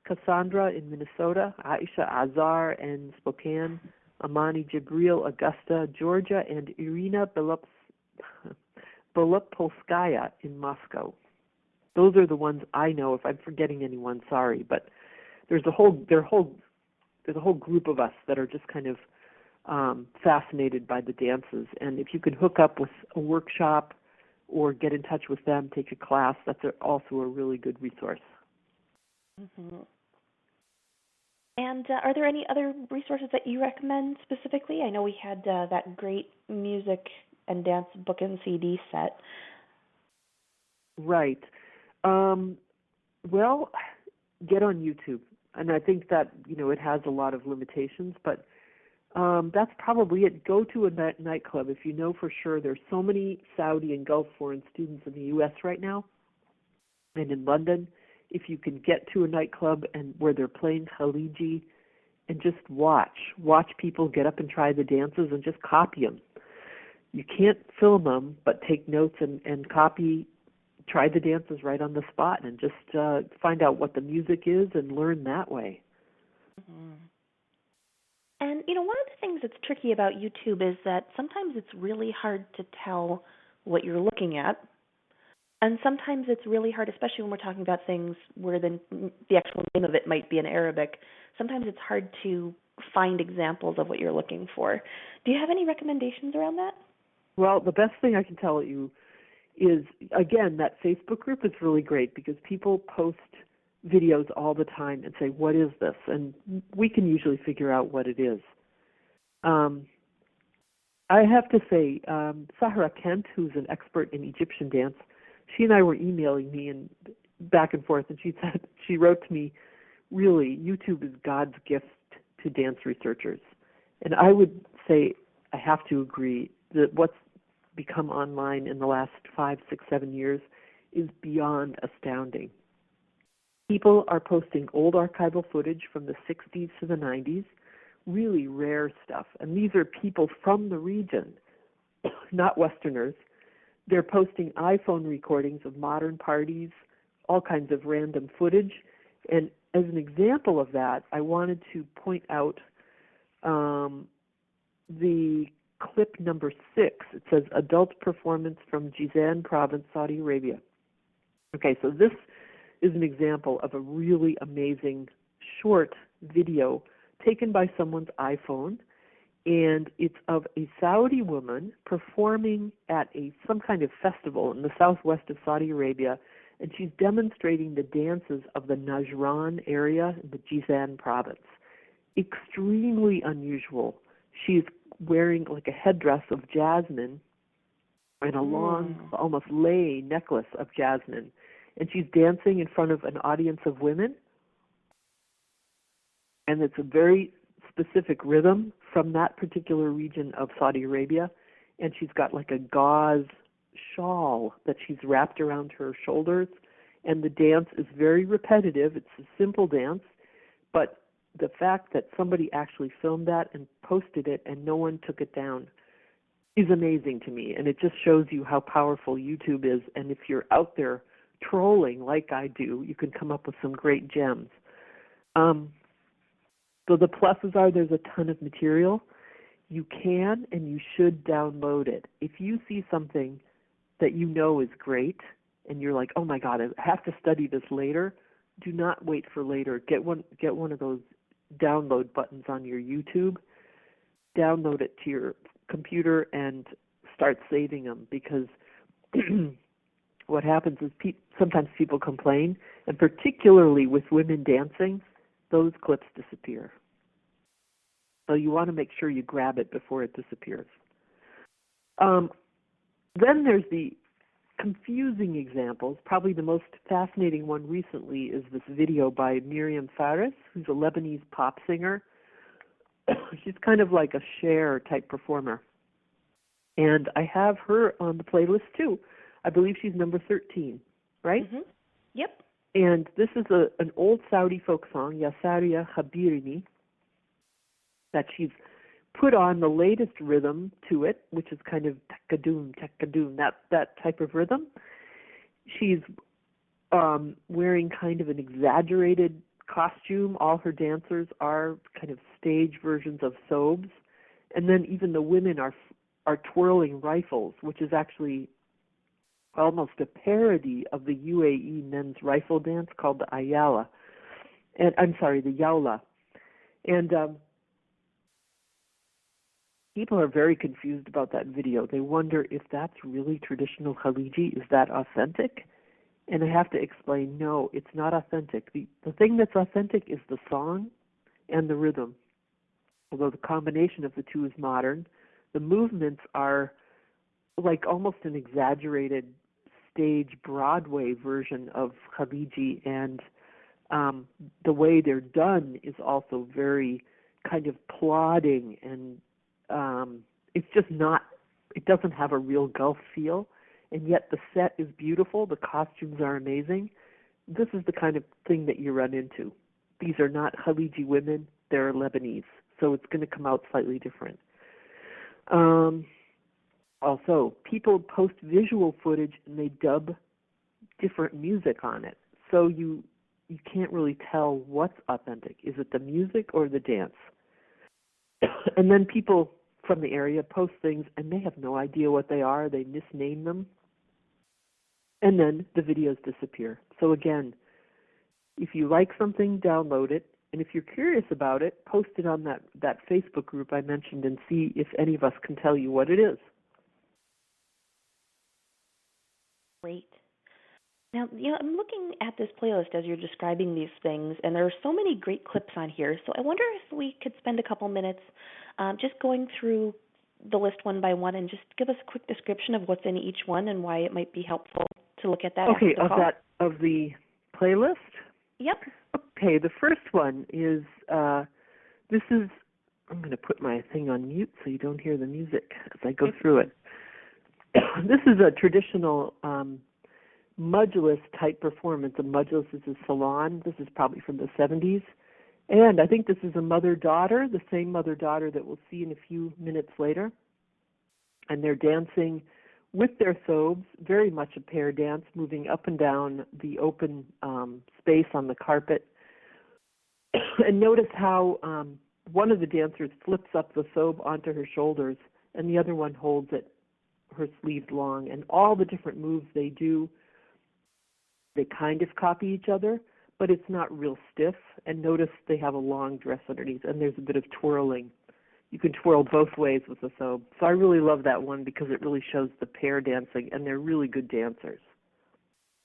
Cassandra in Minnesota, Aisha Azar in Spokane, Amani Jibril, Augusta, Georgia, and Irina Belopolskaya in Moscow. Those are the ones I know. If I'm forgetting anyone, sorry, but there's a whole group of us that are just kind of fascinated by the dances. And if you can hook up with a workshop or get in touch with them, take a class, that's also a really good resource. Mm-hmm. And are there any other resources that you recommend specifically? I know we had that great music and dance book and CD set. Right. Well, get on YouTube. And I think that, it has a lot of limitations, but that's probably it. Go to a nightclub if you know for sure. There's so many Saudi and Gulf foreign students in the U.S. right now and in London. If you can get to a nightclub and where they're playing Khaleegy and just watch people get up and try the dances and just copy them. You can't film them, but take notes and try the dances right on the spot and just find out what the music is and learn that way. Mm-hmm. And, one of the things that's tricky about YouTube is that sometimes it's really hard to tell what you're looking at. And sometimes it's really hard, especially when we're talking about things where the actual name of it might be in Arabic. Sometimes it's hard to find examples of what you're looking for. Do you have any recommendations around that? Well, the best thing I can tell you is, again, that Facebook group is really great because people post videos all the time and say, what is this? And we can usually figure out what it is. I have to say, Sahra Kent, who's an expert in Egyptian dance, she and I were emailing me and back and forth, and she wrote to me, really, YouTube is God's gift to dance researchers. And I would say I have to agree that what's become online in the last 5, 6, 7 years is beyond astounding. People are posting old archival footage from the 60s to the 90s, really rare stuff. And these are people from the region, not Westerners. They're posting iPhone recordings of modern parties, all kinds of random footage. And as an example of that, I wanted to point out the clip number 6. It says adult performance from Jizan province, Saudi Arabia. Okay, so this is an example of a really amazing short video taken by someone's iPhone, and it's of a Saudi woman performing at some kind of festival in the southwest of Saudi Arabia, and she's demonstrating the dances of the Najran area in the Jizan province. Extremely unusual. She's wearing like a headdress of jasmine and a long, almost lei necklace of jasmine, and she's dancing in front of an audience of women, and it's a very specific rhythm from that particular region of Saudi Arabia, and she's got like a gauze shawl that she's wrapped around her shoulders, and the dance is very repetitive. It's a simple dance, but the fact that somebody actually filmed that and posted it and no one took it down is amazing to me, and it just shows you how powerful YouTube is, and if you're out there trolling like I do, you can come up with some great gems. So the pluses are there's a ton of material. You can and you should download it. If you see something that you know is great and you're like, oh my God, I have to study this later, do not wait for later. Get one of those download buttons on your YouTube, download it to your computer and start saving them, because what happens is sometimes people complain, and particularly with women dancing, those clips disappear. So you want to make sure you grab it before it disappears. Then there's the confusing examples. Probably the most fascinating one recently is this video by Miriam Faris, who's a Lebanese pop singer. She's kind of like a Cher type performer. And I have her on the playlist too. I believe she's number 13, right? Mm-hmm. Yep. And this is an old Saudi folk song, Ya Sariya Khabirini, that she's put on the latest rhythm to it, which is kind of takadoom, that type of rhythm. She's wearing kind of an exaggerated costume. All her dancers are kind of stage versions of sobes. And then even the women are twirling rifles, which is actually almost a parody of the UAE men's rifle dance called the Ayala. And the Yaula. And people are very confused about that video. They wonder if that's really traditional Khaleegy. Is that authentic? And I have to explain, no, it's not authentic. The thing that's authentic is the song and the rhythm. Although the combination of the two is modern, the movements are like almost an exaggerated stage Broadway version of Khaleegy, and the way they're done is also very kind of plodding, and it's just not, it doesn't have a real Gulf feel, and yet the set is beautiful, the costumes are amazing. This is the kind of thing that you run into. These are not Khaleegy women, they're Lebanese, so it's going to come out slightly different. Also, people post visual footage and they dub different music on it, so you can't really tell what's authentic. Is it the music or the dance? And then people from the area post things and they have no idea what they are. They misname them. And then the videos disappear. So again, if you like something, download it. And if you're curious about it, post it on that Facebook group I mentioned and see if any of us can tell you what it is. Great. Now, I'm looking at this playlist as you're describing these things, and there are so many great clips on here. So I wonder if we could spend a couple minutes just going through the list one by one and just give us a quick description of what's in each one and why it might be helpful to look at that. Okay, of the playlist? Yep. Okay, the first one is, this is, I'm going to put my thing on mute so you don't hear the music as I go through it. This is a traditional Majlis type performance. A Majlis is a salon. This is probably from the 70s. And I think this is a mother-daughter, the same mother-daughter that we'll see in a few minutes later. And they're dancing with their thobes, very much a pair dance, moving up and down the open space on the carpet. And notice how one of the dancers flips up the thobe onto her shoulders and the other one holds it, her sleeves long. And all the different moves they do, they kind of copy each other, but it's not real stiff. And notice they have a long dress underneath, and there's a bit of twirling. You can twirl both ways with the thobe. So I really love that one because it really shows the pair dancing, and they're really good dancers.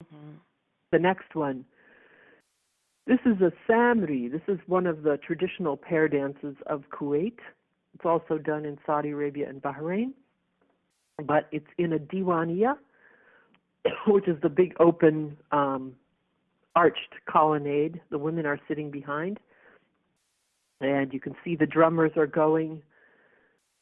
Mm-hmm. The next one, this is a samri. This is one of the traditional pair dances of Kuwait. It's also done in Saudi Arabia and Bahrain, but it's in a diwaniyah, which is the big open arched colonnade. The women are sitting behind, and you can see the drummers are going.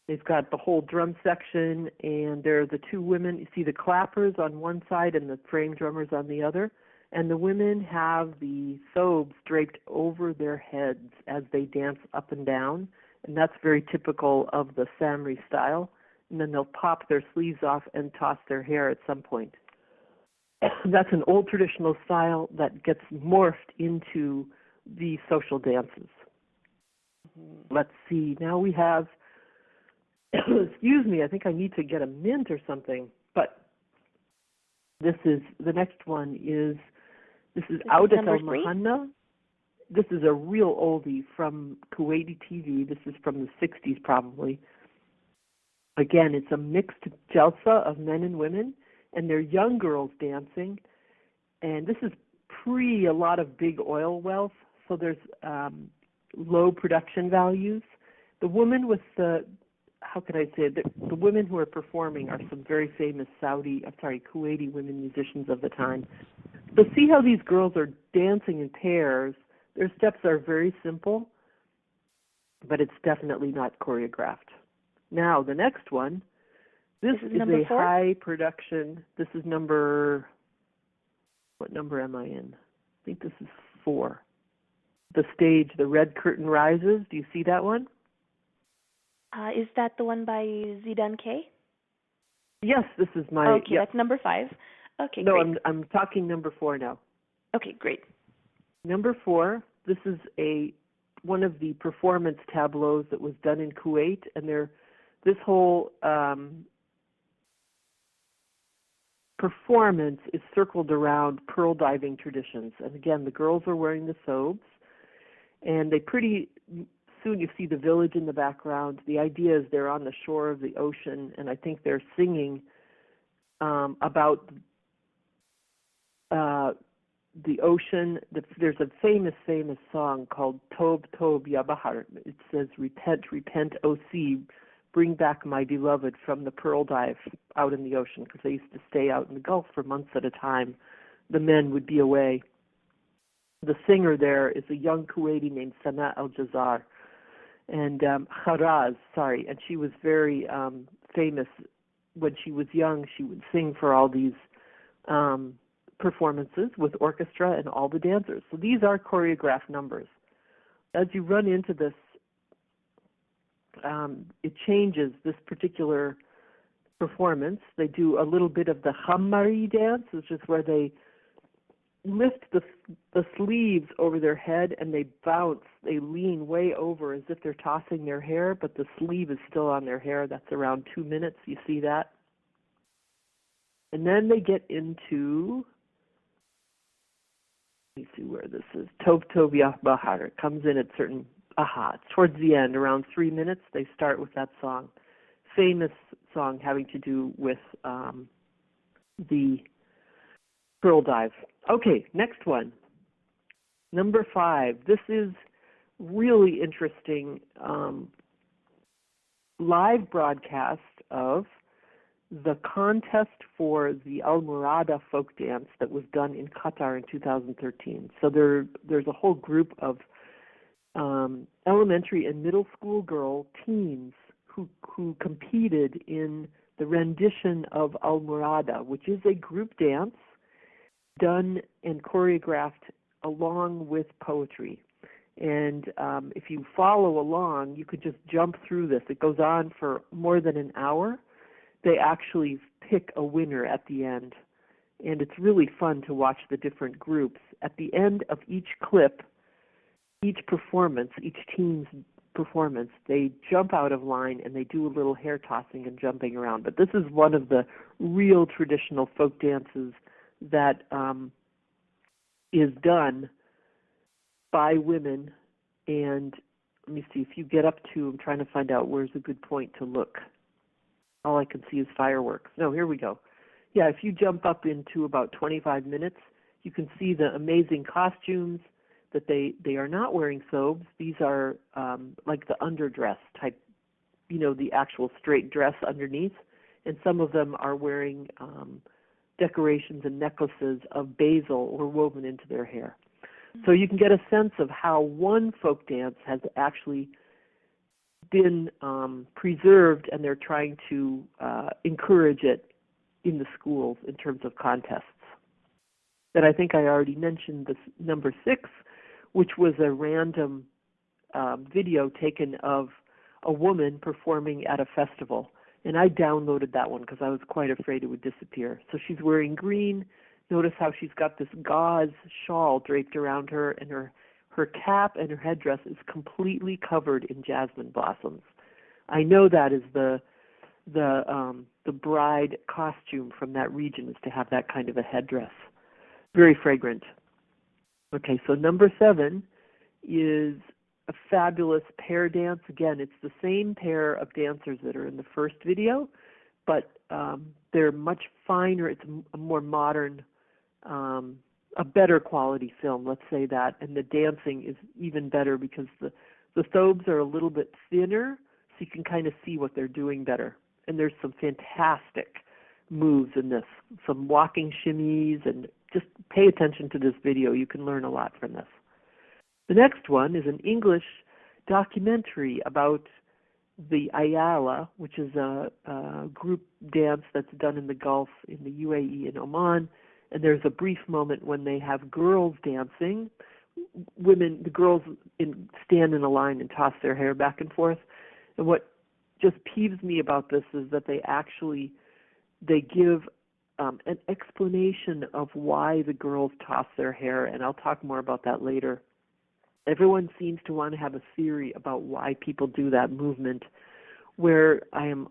They've got the whole drum section, and there are the two women. You see the clappers on one side and the frame drummers on the other, and the women have the thobes draped over their heads as they dance up and down, and that's very typical of the Samri style. And then they'll pop their sleeves off and toss their hair at some point. That's an old traditional style that gets morphed into the social dances. Mm-hmm. Let's see. Now we have, excuse me, I think I need to get a mint or something. But this is, the next one is, this is Audat al-Mahanna. This is a real oldie from Kuwaiti TV. This is from the 60s probably. Again, it's a mixed jalsa of men and women, and they're young girls dancing. And this is pre a lot of big oil wells, so there's low production values. The women with the, how can I say it, the women who are performing are some very famous Kuwaiti women musicians of the time. So see how these girls are dancing in pairs. Their steps are very simple, but it's definitely not choreographed. Now, the next one, this is a 4? High production. This is number, what number am I in? I think this is 4. The stage, The Red Curtain Rises. Do you see that one? Is that the one by Zidan K? Yes, this is my... Okay, yep. That's number 5. Okay, no, great. I'm talking number 4 now. Okay, great. Number 4, this is one of the performance tableaus that was done in Kuwait, and this whole performance is circled around pearl diving traditions. And again, the girls are wearing the thobes, and they pretty soon you see the village in the background. The idea is they're on the shore of the ocean, and I think they're singing about the ocean. There's a famous song called Tobe, Tobe, Ya Bahar. It says, repent, repent, O sea, bring back my beloved from the pearl dive out in the ocean, because they used to stay out in the Gulf for months at a time. The men would be away. The singer there is a young Kuwaiti named Sana al-Jazar, and Kharaz, and she was very famous. When she was young, she would sing for all these performances with orchestra and all the dancers. So these are choreographed numbers. As you run into this, it changes this particular performance. They do a little bit of the Khammari dance, which is where they lift the sleeves over their head and they bounce. They lean way over as if they're tossing their hair, but the sleeve is still on their hair. That's around 2 minutes. You see that? And then they get into, let me see where this is, Tobe Tobe Ya Bahar. It comes in at certain, it's towards the end, around 3 minutes, they start with that song. Famous song having to do with the pearl dive. Okay, next one. Number 5. This is really interesting live broadcast of the contest for the Al Murada folk dance that was done in Qatar in 2013. So there's a whole group of elementary and middle school girl teams who competed in the rendition of Al Murada, which is a group dance done and choreographed along with poetry. And if you follow along, you could just jump through this. It goes on for more than an hour. They actually pick a winner at the end. And it's really fun to watch the different groups. At the end of each clip, each performance, each team's performance, they jump out of line and they do a little hair tossing and jumping around. But this is one of the real traditional folk dances that is done by women. And let me see, if you get up to, I'm trying to find out where's a good point to look. All I can see is fireworks. No, here we go. Yeah, if you jump up into about 25 minutes, you can see the amazing costumes that they are not wearing thobes. These are like the underdress type, the actual straight dress underneath. And some of them are wearing decorations and necklaces of basil or woven into their hair. So you can get a sense of how one folk dance has actually been preserved, and they're trying to encourage it in the schools in terms of contests. Then I think I already mentioned this number 6, which was a random video taken of a woman performing at a festival. And I downloaded that one because I was quite afraid it would disappear. So she's wearing green. Notice how she's got this gauze shawl draped around her, and her cap and her headdress is completely covered in jasmine blossoms. I know that is the bride costume from that region, is to have that kind of a headdress. Very fragrant. Okay, so number 7 is a fabulous pair dance. Again, it's the same pair of dancers that are in the first video, but they're much finer. It's a more modern, a better quality film, let's say that. And the dancing is even better because the thobes are a little bit thinner, so you can kind of see what they're doing better. And there's some fantastic moves in this, some walking shimmies, and just pay attention to this video. You can learn a lot from this. The next one is an English documentary about the Ayala, which is a group dance that's done in the Gulf, in the UAE and Oman. And there's a brief moment when they have girls dancing. The girls stand in a line and toss their hair back and forth. And what just peeves me about this is that they give an explanation of why the girls toss their hair, and I'll talk more about that later. Everyone seems to want to have a theory about why people do that movement, where I am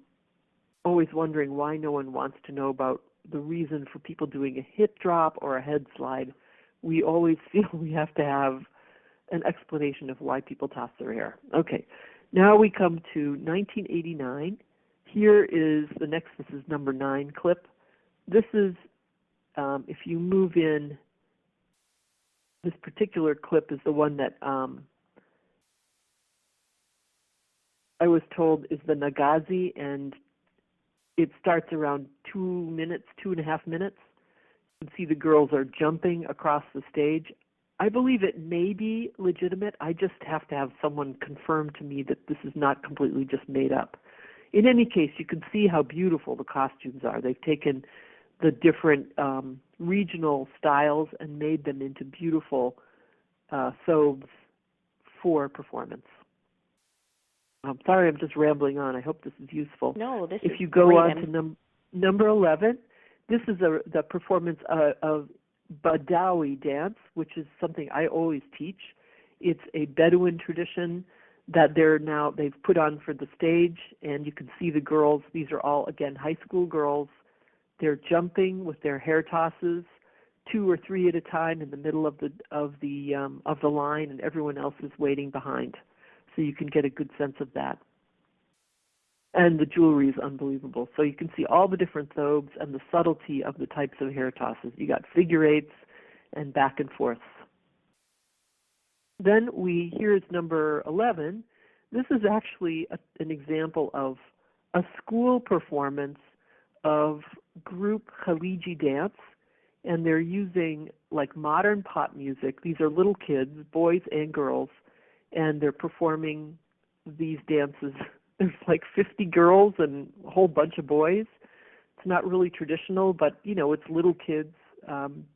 always wondering why no one wants to know about the reason for people doing a hip drop or a head slide. We always feel we have to have an explanation of why people toss their hair. Okay, now we come to 1989. Here is the next, this is number 9 clip. This is, if you move in, this particular clip is the one that I was told is the Nakazi, and it starts around 2.5 minutes. You can see the girls are jumping across the stage. I believe it may be legitimate. I just have to have someone confirm to me that this is not completely just made up. In any case, you can see how beautiful the costumes are. They've taken the different regional styles and made them into beautiful thobes for performance. I'm sorry, I'm just rambling on. I hope this is useful. No, this if is you go great. on to number 11, this is the performance of Badawi dance, which is something I always teach. It's a Bedouin tradition that they've put on for the stage, and you can see the girls. These are all, again, high school girls. They're jumping with their hair tosses, 2 or 3 at a time in the middle of the line, and everyone else is waiting behind. So you can get a good sense of that. And the jewelry is unbelievable. So you can see all the different thobes and the subtlety of the types of hair tosses. You got figure eights and back and forths. Then here's number 11. This is actually an example of a school performance of group Khaleegy dance, and they're using like modern pop music. These are little kids, boys and girls, and they're performing these dances. There's like 50 girls and a whole bunch of boys. It's not really traditional, but it's little kids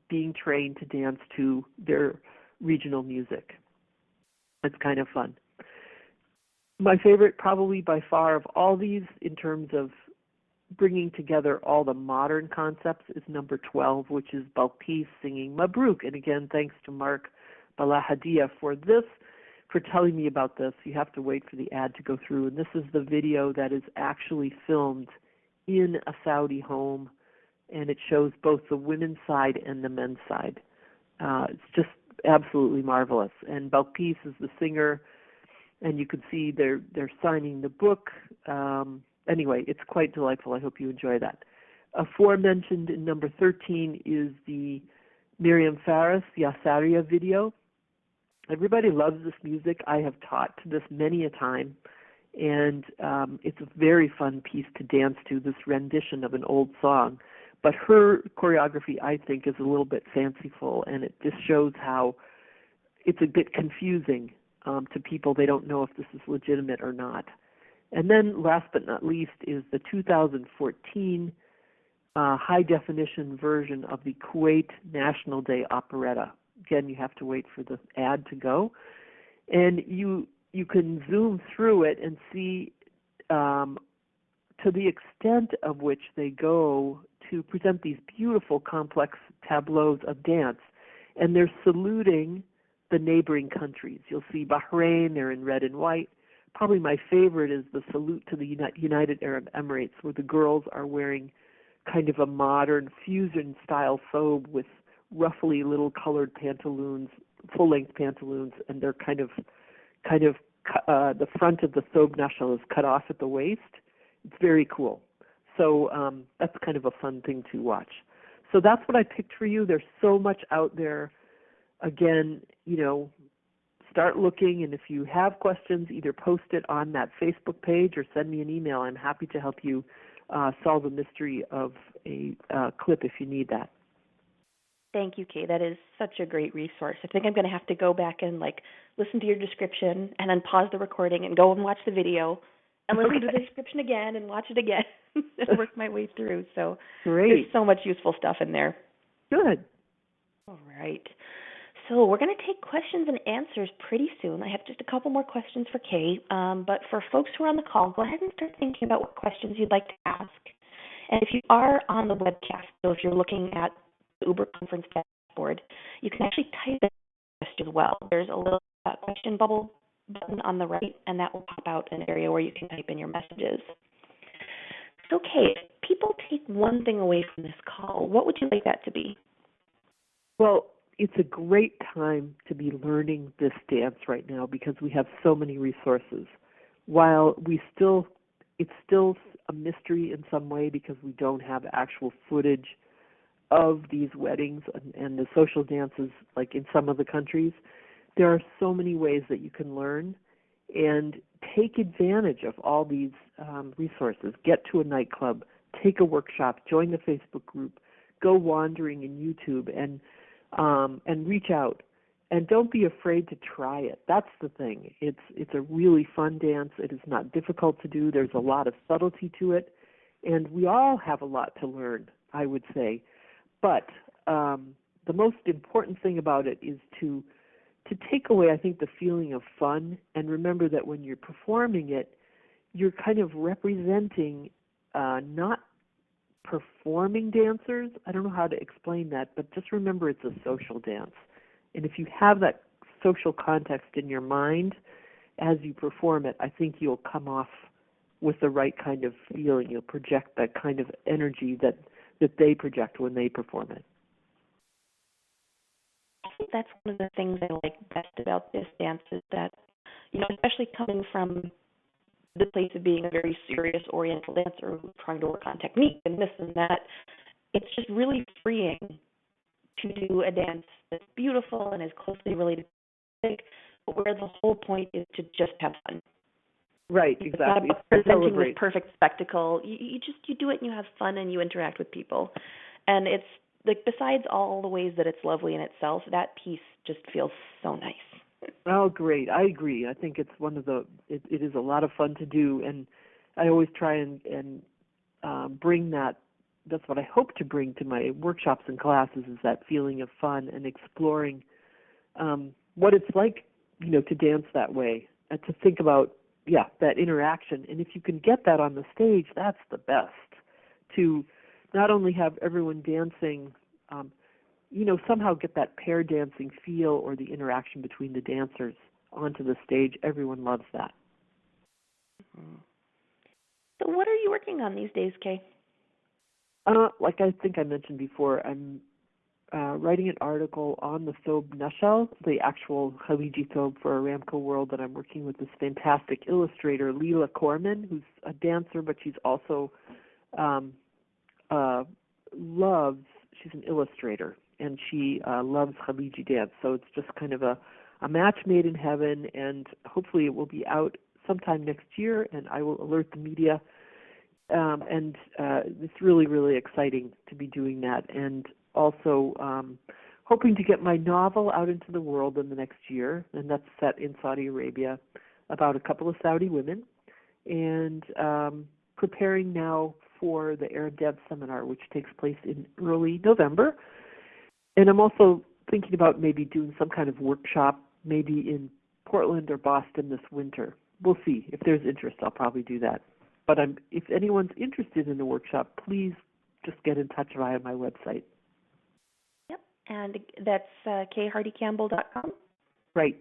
being trained to dance to their regional music. It's kind of fun. My favorite, probably by far of all these, in terms of bringing together all the modern concepts, is number 12, which is Balqis singing Mabruk. And again, thanks to Mark Balahadia for for telling me about this. You have to wait for the ad to go through. And this is the video that is actually filmed in a Saudi home, and it shows both the women's side and the men's side. It's just absolutely marvelous. And Balkis is the singer, and you can see they're signing the book. Anyway, it's quite delightful. I hope you enjoy that. Aforementioned in number 13 is the Miriam Faris Yasaria video. Everybody loves this music. I have taught to this many a time, and it's a very fun piece to dance to, this rendition of an old song. But her choreography, I think, is a little bit fanciful, and it just shows how it's a bit confusing to people. They don't know if this is legitimate or not. And then last but not least is the 2014 high-definition version of the Kuwait National Day operetta. Again, you have to wait for the ad to go. And you can zoom through it and see to the extent of which they go to present these beautiful, complex tableaus of dance. And they're saluting the neighboring countries. You'll see Bahrain, they're in red and white. Probably my favorite is the salute to the United Arab Emirates, where the girls are wearing kind of a modern fusion-style thobe with roughly little colored pantaloons, full-length pantaloons, and they're kind of the front of the thobe nashal is cut off at the waist. It's very cool. So that's kind of a fun thing to watch. So that's what I picked for you. There's so much out there. Again, start looking, and if you have questions, either post it on that Facebook page or send me an email. I'm happy to help you solve the mystery of a clip if you need that. Thank you, Kay. That is such a great resource. I think I'm going to have to go back and listen to your description and then pause the recording and go and watch the video and listen to the description again and watch it again and work my way through. So Great. There's so much useful stuff in there. Good. All right. So we're going to take questions and answers pretty soon. I have just a couple more questions for Kay. But for folks who are on the call, go ahead and start thinking about what questions you'd like to ask. And if you are on the webcast, so if you're looking at the Uber conference dashboard, you can actually type in a question as well. There's a little question bubble button on the right, and that will pop out an area where you can type in your messages. So, Kay, if people take one thing away from this call, what would you like that to be? Well, it's a great time to be learning this dance right now because we have so many resources. While it's still a mystery in some way because we don't have actual footage of these weddings and the social dances like in some of the countries, there are so many ways that you can learn and take advantage of all these resources. Get to a nightclub, take a workshop, join the Facebook group, go wandering in YouTube and reach out. And don't be afraid to try it. That's the thing. It's a really fun dance. It is not difficult to do. There's a lot of subtlety to it. And we all have a lot to learn, I would say. But the most important thing about it is to take away, I think, the feeling of fun. And remember that when you're performing it, you're kind of representing not performing dancers. I don't know how to explain that, but just remember it's a social dance. And if you have that social context in your mind as you perform it, I think you'll come off with the right kind of feeling. You'll project that kind of energy that they project when they perform it. I think that's one of the things I like best about this dance is that, especially coming from the place of being a very serious oriental dancer who's trying to work on technique and this and that, it's just really freeing to do a dance that's beautiful and is closely related to music, but where the whole point is to just have fun. Right, exactly. It's not about presenting this perfect spectacle. You do it and you have fun and you interact with people. And it's besides all the ways that it's lovely in itself, that piece just feels so nice. Oh, great. I agree. I think it's it is a lot of fun to do, and I always try and bring that. That's what I hope to bring to my workshops and classes is that feeling of fun and exploring what it's like, to dance that way and to think about, that interaction. And if you can get that on the stage, that's the best. To not only have everyone dancing, somehow get that pair dancing feel or the interaction between the dancers onto the stage. Everyone loves that. Mm-hmm. So what are you working on these days, Kay? Like I think I mentioned before, I'm writing an article on the Thobe nutshell, the actual Khaleegy Thobe for Aramco World, that I'm working with this fantastic illustrator, Leela Corman, who's a dancer, but she's also she's an illustrator, and she loves Khaleegy dance. So it's just kind of a match made in heaven, and hopefully it will be out sometime next year, and I will alert the media. And it's really, really exciting to be doing that. And also hoping to get my novel out into the world in the next year, and that's set in Saudi Arabia, about a couple of Saudi women, and preparing now for the Arab Dev Seminar, which takes place in early November. And I'm also thinking about maybe doing some kind of workshop, maybe in Portland or Boston this winter. We'll see. If there's interest, I'll probably do that. But if anyone's interested in the workshop, please just get in touch via my website. Yep, and that's khardycampbell.com? Right.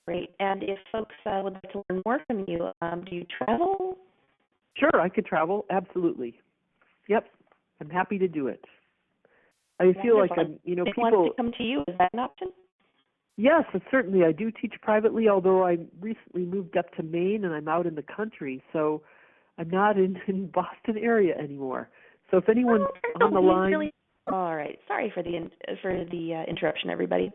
Great. And if folks would like to learn more from you, do you travel? Sure, I could travel. Absolutely. Yep, I'm happy to do it. I feel like if people want to come to you, is that an option? Yes, certainly. I do teach privately, although I recently moved up to Maine and I'm out in the country, so I'm not in Boston area anymore. So if anyone's on the line... All right. Sorry for the interruption, everybody.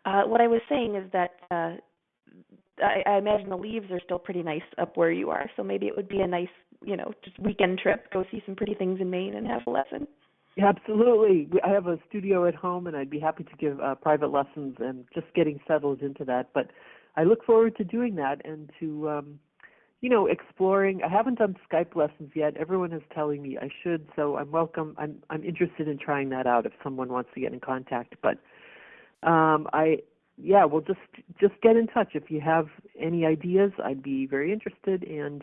What I was saying is that I imagine the leaves are still pretty nice up where you are, so maybe it would be a nice, just weekend trip, go see some pretty things in Maine and have a lesson. Absolutely. I have a studio at home, and I'd be happy to give private lessons and just getting settled into that. But I look forward to doing that and to, exploring. I haven't done Skype lessons yet. Everyone is telling me I should, so I'm welcome. I'm interested in trying that out if someone wants to get in contact. But we'll just get in touch if you have any ideas. I'd be very interested, and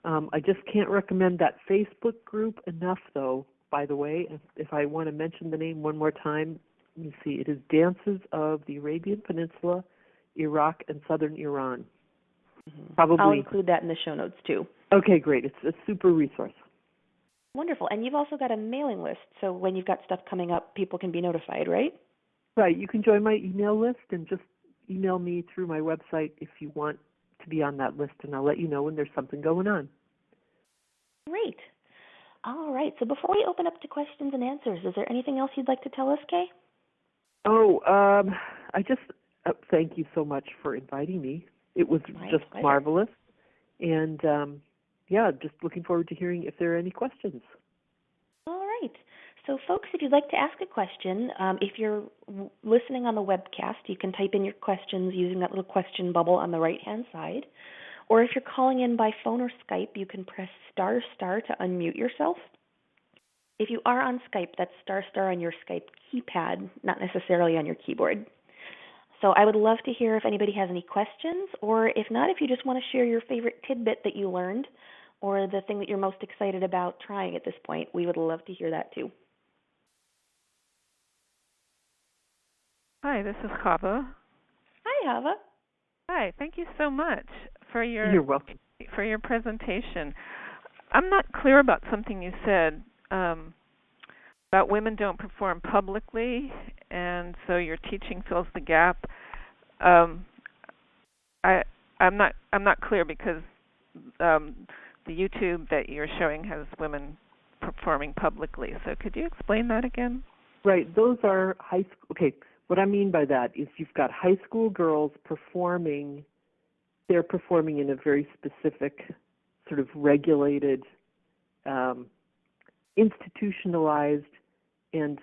I just can't recommend that Facebook group enough, though. By the way, if I want to mention the name one more time, let me see. It is Dances of the Arabian Peninsula, Iraq, and Southern Iran. Mm-hmm. Probably. I'll include that in the show notes, too. Okay, great. It's a super resource. Wonderful. And you've also got a mailing list, so when you've got stuff coming up, people can be notified, right? Right. You can join my email list and just email me through my website if you want to be on that list, and I'll let you know when there's something going on. Great. All right. So before we open up to questions and answers, is there anything else you'd like to tell us, Kay? I just thank you so much for inviting me. It was just marvelous. And, just looking forward to hearing if there are any questions. All right. So, folks, if you'd like to ask a question, if you're listening on the webcast, you can type in your questions using that little question bubble on the right-hand side. Or if you're calling in by phone or Skype, you can press ** to unmute yourself. If you are on Skype, that's ** on your Skype keypad, not necessarily on your keyboard. So I would love to hear if anybody has any questions, or if not, if you just want to share your favorite tidbit that you learned, or the thing that you're most excited about trying at this point, we would love to hear that too. Hi, this is Chava. Hi, Chava. Hi, thank you so much for You're welcome. For your presentation. I'm not clear about something you said about women don't perform publicly, and so your teaching fills the gap. I'm not clear because the YouTube that you're showing has women performing publicly. So could you explain that again? Right. Those are high school. Okay. What I mean by that is you've got high school girls performing. They're performing in a very specific, sort of regulated, institutionalized, and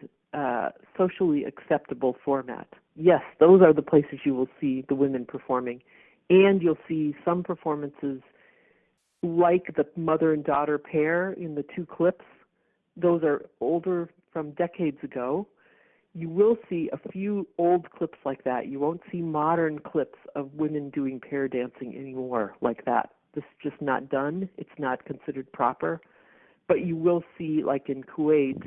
socially acceptable format. Yes, those are the places you will see the women performing. And you'll see some performances like the mother and daughter pair in the two clips. Those are older, from decades ago. You will see a few old clips like that. You won't see modern clips of women doing pair dancing anymore like that. This is just not done. It's not considered proper. But you will see, like in Kuwait,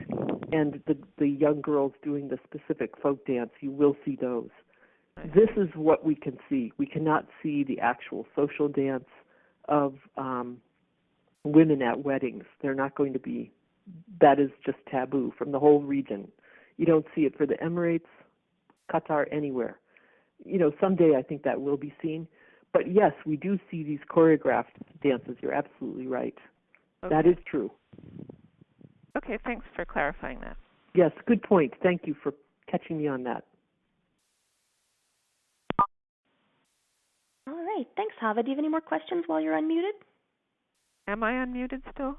and the young girls doing the specific folk dance, you will see those. This is what we can see. We cannot see the actual social dance of women at weddings. They're not going to be, that is just taboo from the whole region. You don't see it for the Emirates, Qatar, anywhere. Someday I think that will be seen. But yes, we do see these choreographed dances. You're absolutely right. Okay. That is true. Okay, thanks for clarifying that. Yes, good point. Thank you for catching me on that. All right. Thanks, Hava. Do you have any more questions while you're unmuted? Am I unmuted still?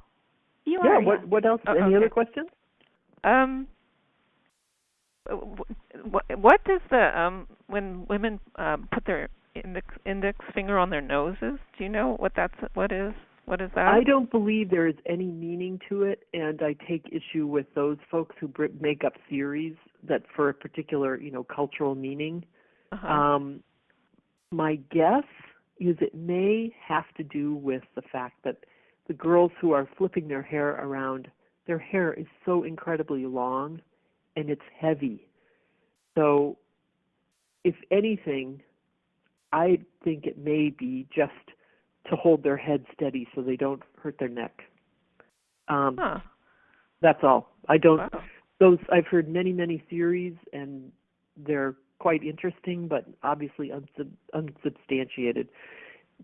You are. Yeah. What else? Any other questions? What does the when women put their index finger on their noses? Do you know what is? What is that? I don't believe there is any meaning to it, and I take issue with those folks who make up theories that for a particular, cultural meaning. My guess is it may have to do with the fact that the girls who are flipping their hair around, their hair is so incredibly long and it's heavy. So, if anything, I think it may be just to hold their head steady so they don't hurt their neck. That's all. I don't. Wow. Those I've heard many theories, and they're quite interesting, but obviously unsubstantiated.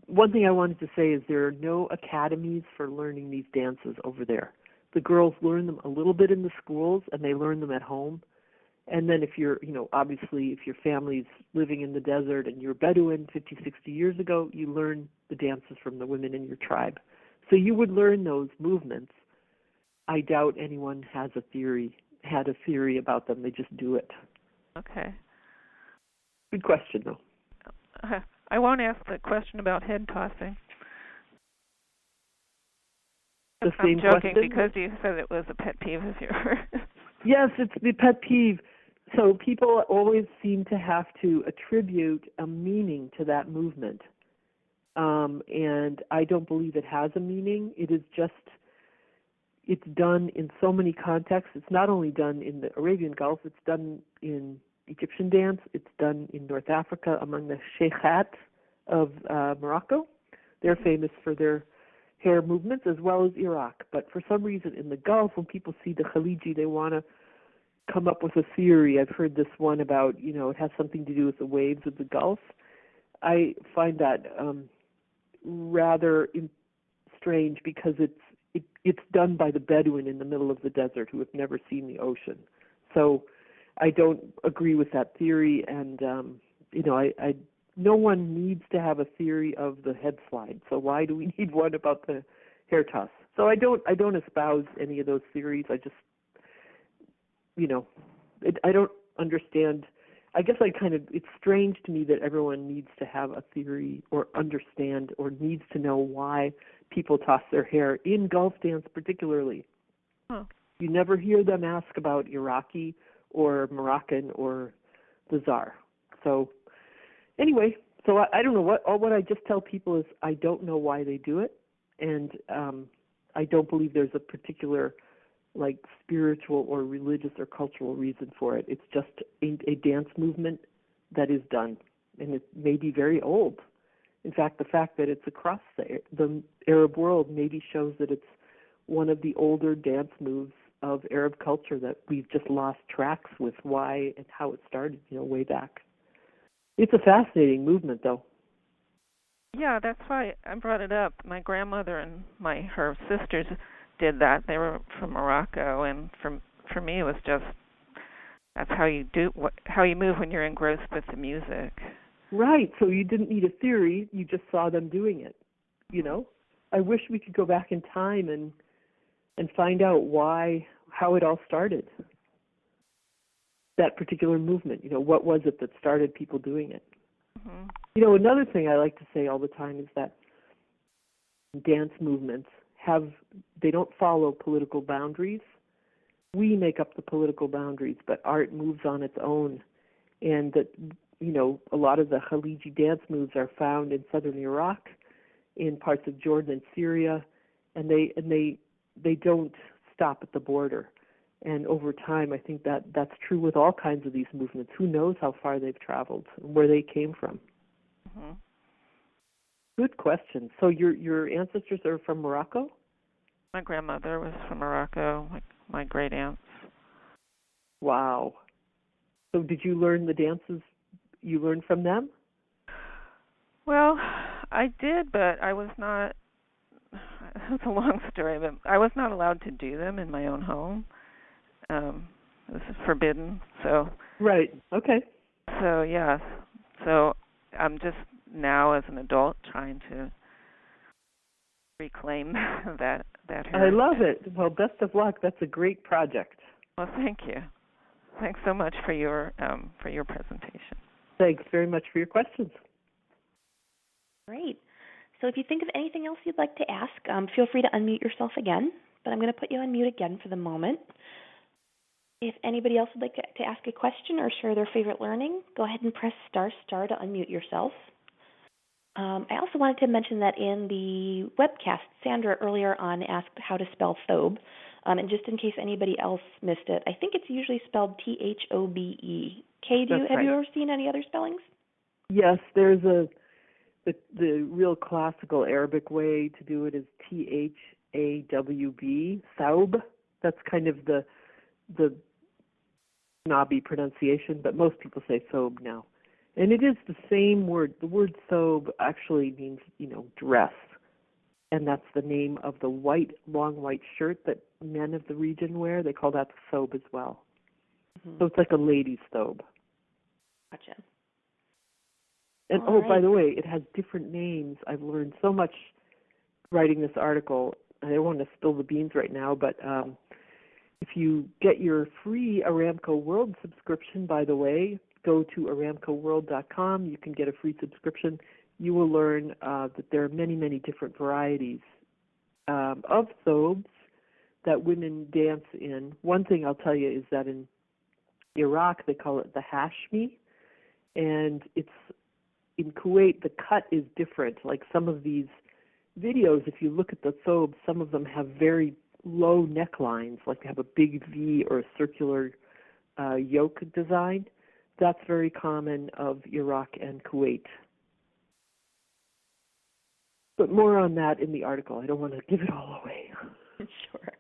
One thing I wanted to say is there are no academies for learning these dances over there. The girls learn them a little bit in the schools, and they learn them at home. And then if you're, obviously if your family's living in the desert and you're Bedouin 50, 60 years ago, you learn the dances from the women in your tribe. So you would learn those movements. I doubt anyone had a theory about them. They just do it. Okay. Good question, though. I won't ask the question about head tossing. The same I'm joking question? Because you said it was a pet peeve of yours. Yes, it's the pet peeve. So people always seem to have to attribute a meaning to that movement. And I don't believe it has a meaning. It is just, it's done in so many contexts. It's not only done in the Arabian Gulf, it's done in Egyptian dance, it's done in North Africa among the Sheikhat of Morocco. They're famous for their hair movements, as well as Iraq. But for some reason in the Gulf, when people see the Khaleegy, they want to come up with a theory. I've heard this one about, it has something to do with the waves of the Gulf. I find that rather strange because it's done by the Bedouin in the middle of the desert who have never seen the ocean. So I don't agree with that theory, and no one needs to have a theory of the head slide. So why do we need one about the hair toss? So I don't espouse any of those theories. I just, I don't understand. I guess it's strange to me that everyone needs to have a theory or understand or needs to know why people toss their hair in Gulf dance particularly. Huh. You never hear them ask about Iraqi or Moroccan or the Tsar. So anyway, I don't know what I just tell people is I don't know why they do it, and I don't believe there's a particular spiritual or religious or cultural reason for it. It's just a dance movement that is done, and it may be very old. In fact, the fact that it's across the Arab world maybe shows that it's one of the older dance moves of Arab culture that we've just lost tracks with why and how it started, way back. It's a fascinating movement, though. Yeah, that's why I brought it up. My grandmother and her sisters did that. They were from Morocco, and for me, it was just that's how you move when you're engrossed with the music. Right. So you didn't need a theory; you just saw them doing it. I wish we could go back in time and find out how it all started. That particular movement. What was it that started people doing it? Mm-hmm. Another thing I like to say all the time is that dance movements they don't follow political boundaries. We make up the political boundaries, but art moves on its own. And that, a lot of the Khaleegy dance moves are found in southern Iraq, in parts of Jordan and Syria, and they don't stop at the border. And over time, I think that that's true with all kinds of these movements. Who knows how far they've traveled and where they came from? Mm-hmm. Good question. So your ancestors are from Morocco? My grandmother was from Morocco, my great aunts. Wow. So did you learn the dances you learned from them? Well, I did, but I was not, it's a long story, but I was not allowed to do them in my own home. This is forbidden, so. Right, okay. So, yeah, so I'm just now as an adult trying to reclaim that heritage. I love it. Well, best of luck. That's a great project. Well, thank you. Thanks so much for your presentation. Thanks very much for your questions. Great. So if you think of anything else you'd like to ask, feel free to unmute yourself again, but I'm going to put you on mute again for the moment. If anybody else would like to ask a question or share their favorite learning, go ahead and press ** to unmute yourself. I also wanted to mention that in the webcast, Sandra earlier on asked how to spell Thobe. And just in case anybody else missed it, I think it's usually spelled Thobe. Kay, have you ever seen any other spellings? Yes, there's the real classical Arabic way to do it is Thawb, Thobe. That's kind of the snobby pronunciation, but most people say Thobe now. And it is the same word. The word Thobe actually means, dress. And that's the name of the long white shirt that men of the region wear. They call that thobe as well. Mm-hmm. So it's like a lady's thobe. Gotcha. And by the way, it has different names. I've learned so much writing this article. I don't want to spill the beans right now, but if you get your free Aramco World subscription, by the way, go to aramcoworld.com. You can get a free subscription. You will learn that there are many, many different varieties of thobes that women dance in. One thing I'll tell you is that in Iraq they call it the hashmi, and it's in Kuwait the cut is different. Like some of these videos, if you look at the thobes, some of them have very low necklines, like they have a big V or a circular yoke design. That's very common of Iraq and Kuwait. But more on that in the article. I don't want to give it all away. Sure.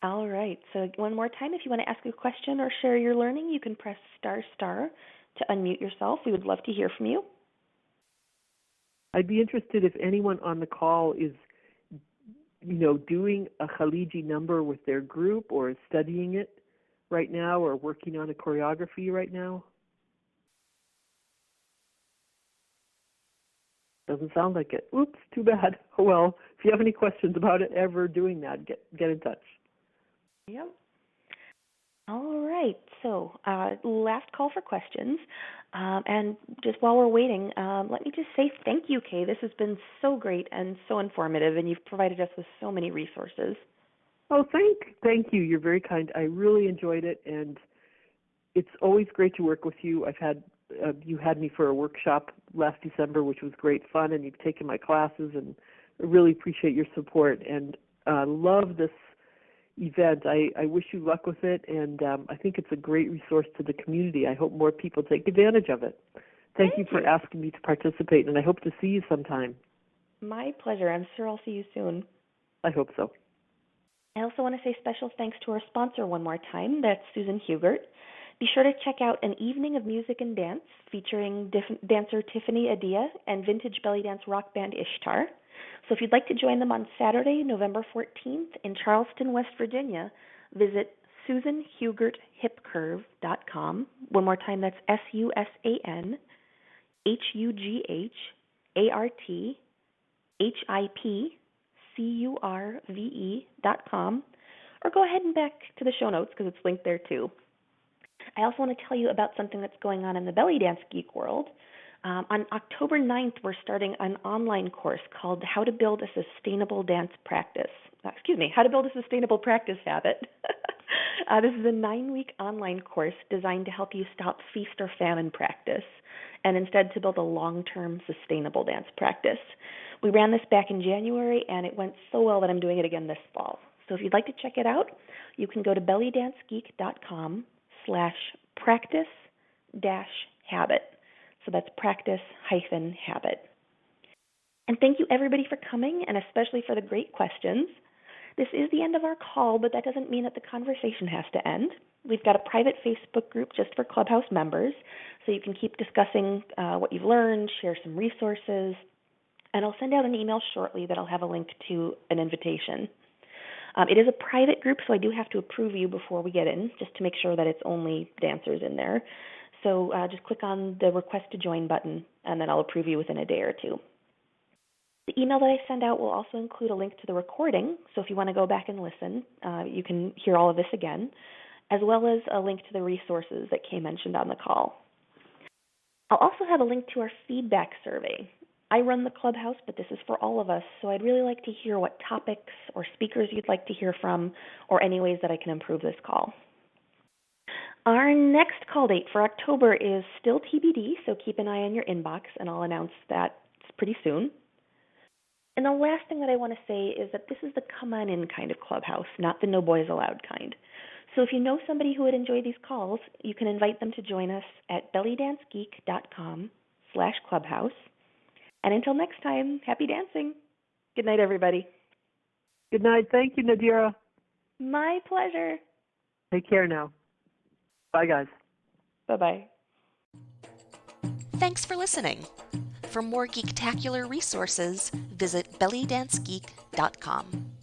All right. So one more time, if you want to ask a question or share your learning, you can press ** to unmute yourself. We would love to hear from you. I'd be interested if anyone on the call is, doing a Khaleegy number with their group or is studying it right now or working on a choreography right now. Doesn't sound like it. Oops, too bad. Well, if you have any questions about it ever doing that, get in touch. Yep. All right. So last call for questions. And just while we're waiting, let me just say thank you, Kay. This has been so great and so informative, and you've provided us with so many resources. Oh, thank you. You're very kind. I really enjoyed it, and it's always great to work with you. You had me for a workshop last December, which was great fun, and you've taken my classes, and I really appreciate your support and love this event. I wish you luck with it, and I think it's a great resource to the community. I hope more people take advantage of it. Thank you for asking me to participate, and I hope to see you sometime. My pleasure. I'm sure I'll see you soon. I hope so. I also want to say special thanks to our sponsor one more time. That's Susan Hugert. Be sure to check out An Evening of Music and Dance featuring dancer Tiffany Adia and vintage belly dance rock band Ishtar. So if you'd like to join them on Saturday, November 14th in Charleston, West Virginia, visit SusanHugertHipCurve.com. One more time, that's SusanHugertHipCurve.com. Or go ahead and back to the show notes because it's linked there too. I also want to tell you about something that's going on in the belly dance geek world. On October 9th, we're starting an online course called How to Build a Sustainable Practice Habit. This is a 9-week online course designed to help you stop feast or famine practice and instead to build a long-term sustainable dance practice. We ran this back in January, and it went so well that I'm doing it again this fall. So if you'd like to check it out, you can go to bellydancegeek.com/practice-habit. So that's practice-habit. And thank you everybody for coming, and especially for the great questions. This is the end of our call, but that doesn't mean that the conversation has to end. We've got a private Facebook group just for Clubhouse members, so you can keep discussing what you've learned, share some resources, and I'll send out an email shortly that'll have a link to an invitation. It is a private group, so I do have to approve you before we get in, just to make sure that it's only dancers in there. So just click on the Request to Join button, and then I'll approve you within a day or two. The email that I send out will also include a link to the recording, so if you want to go back and listen, you can hear all of this again, as well as a link to the resources that Kay mentioned on the call. I'll also have a link to our feedback survey. I run the Clubhouse, but this is for all of us, so I'd really like to hear what topics or speakers you'd like to hear from, or any ways that I can improve this call. Our next call date for October is still TBD, so keep an eye on your inbox, and I'll announce that pretty soon. And the last thing that I want to say is that this is the come on in kind of Clubhouse, not the no boys allowed kind. So if you know somebody who would enjoy these calls, you can invite them to join us at bellydancegeek.com/clubhouse. And until next time, happy dancing. Good night, everybody. Good night. Thank you, Nadira. My pleasure. Take care now. Bye, guys. Bye-bye. Thanks for listening. For more geek-tacular resources, visit bellydancegeek.com.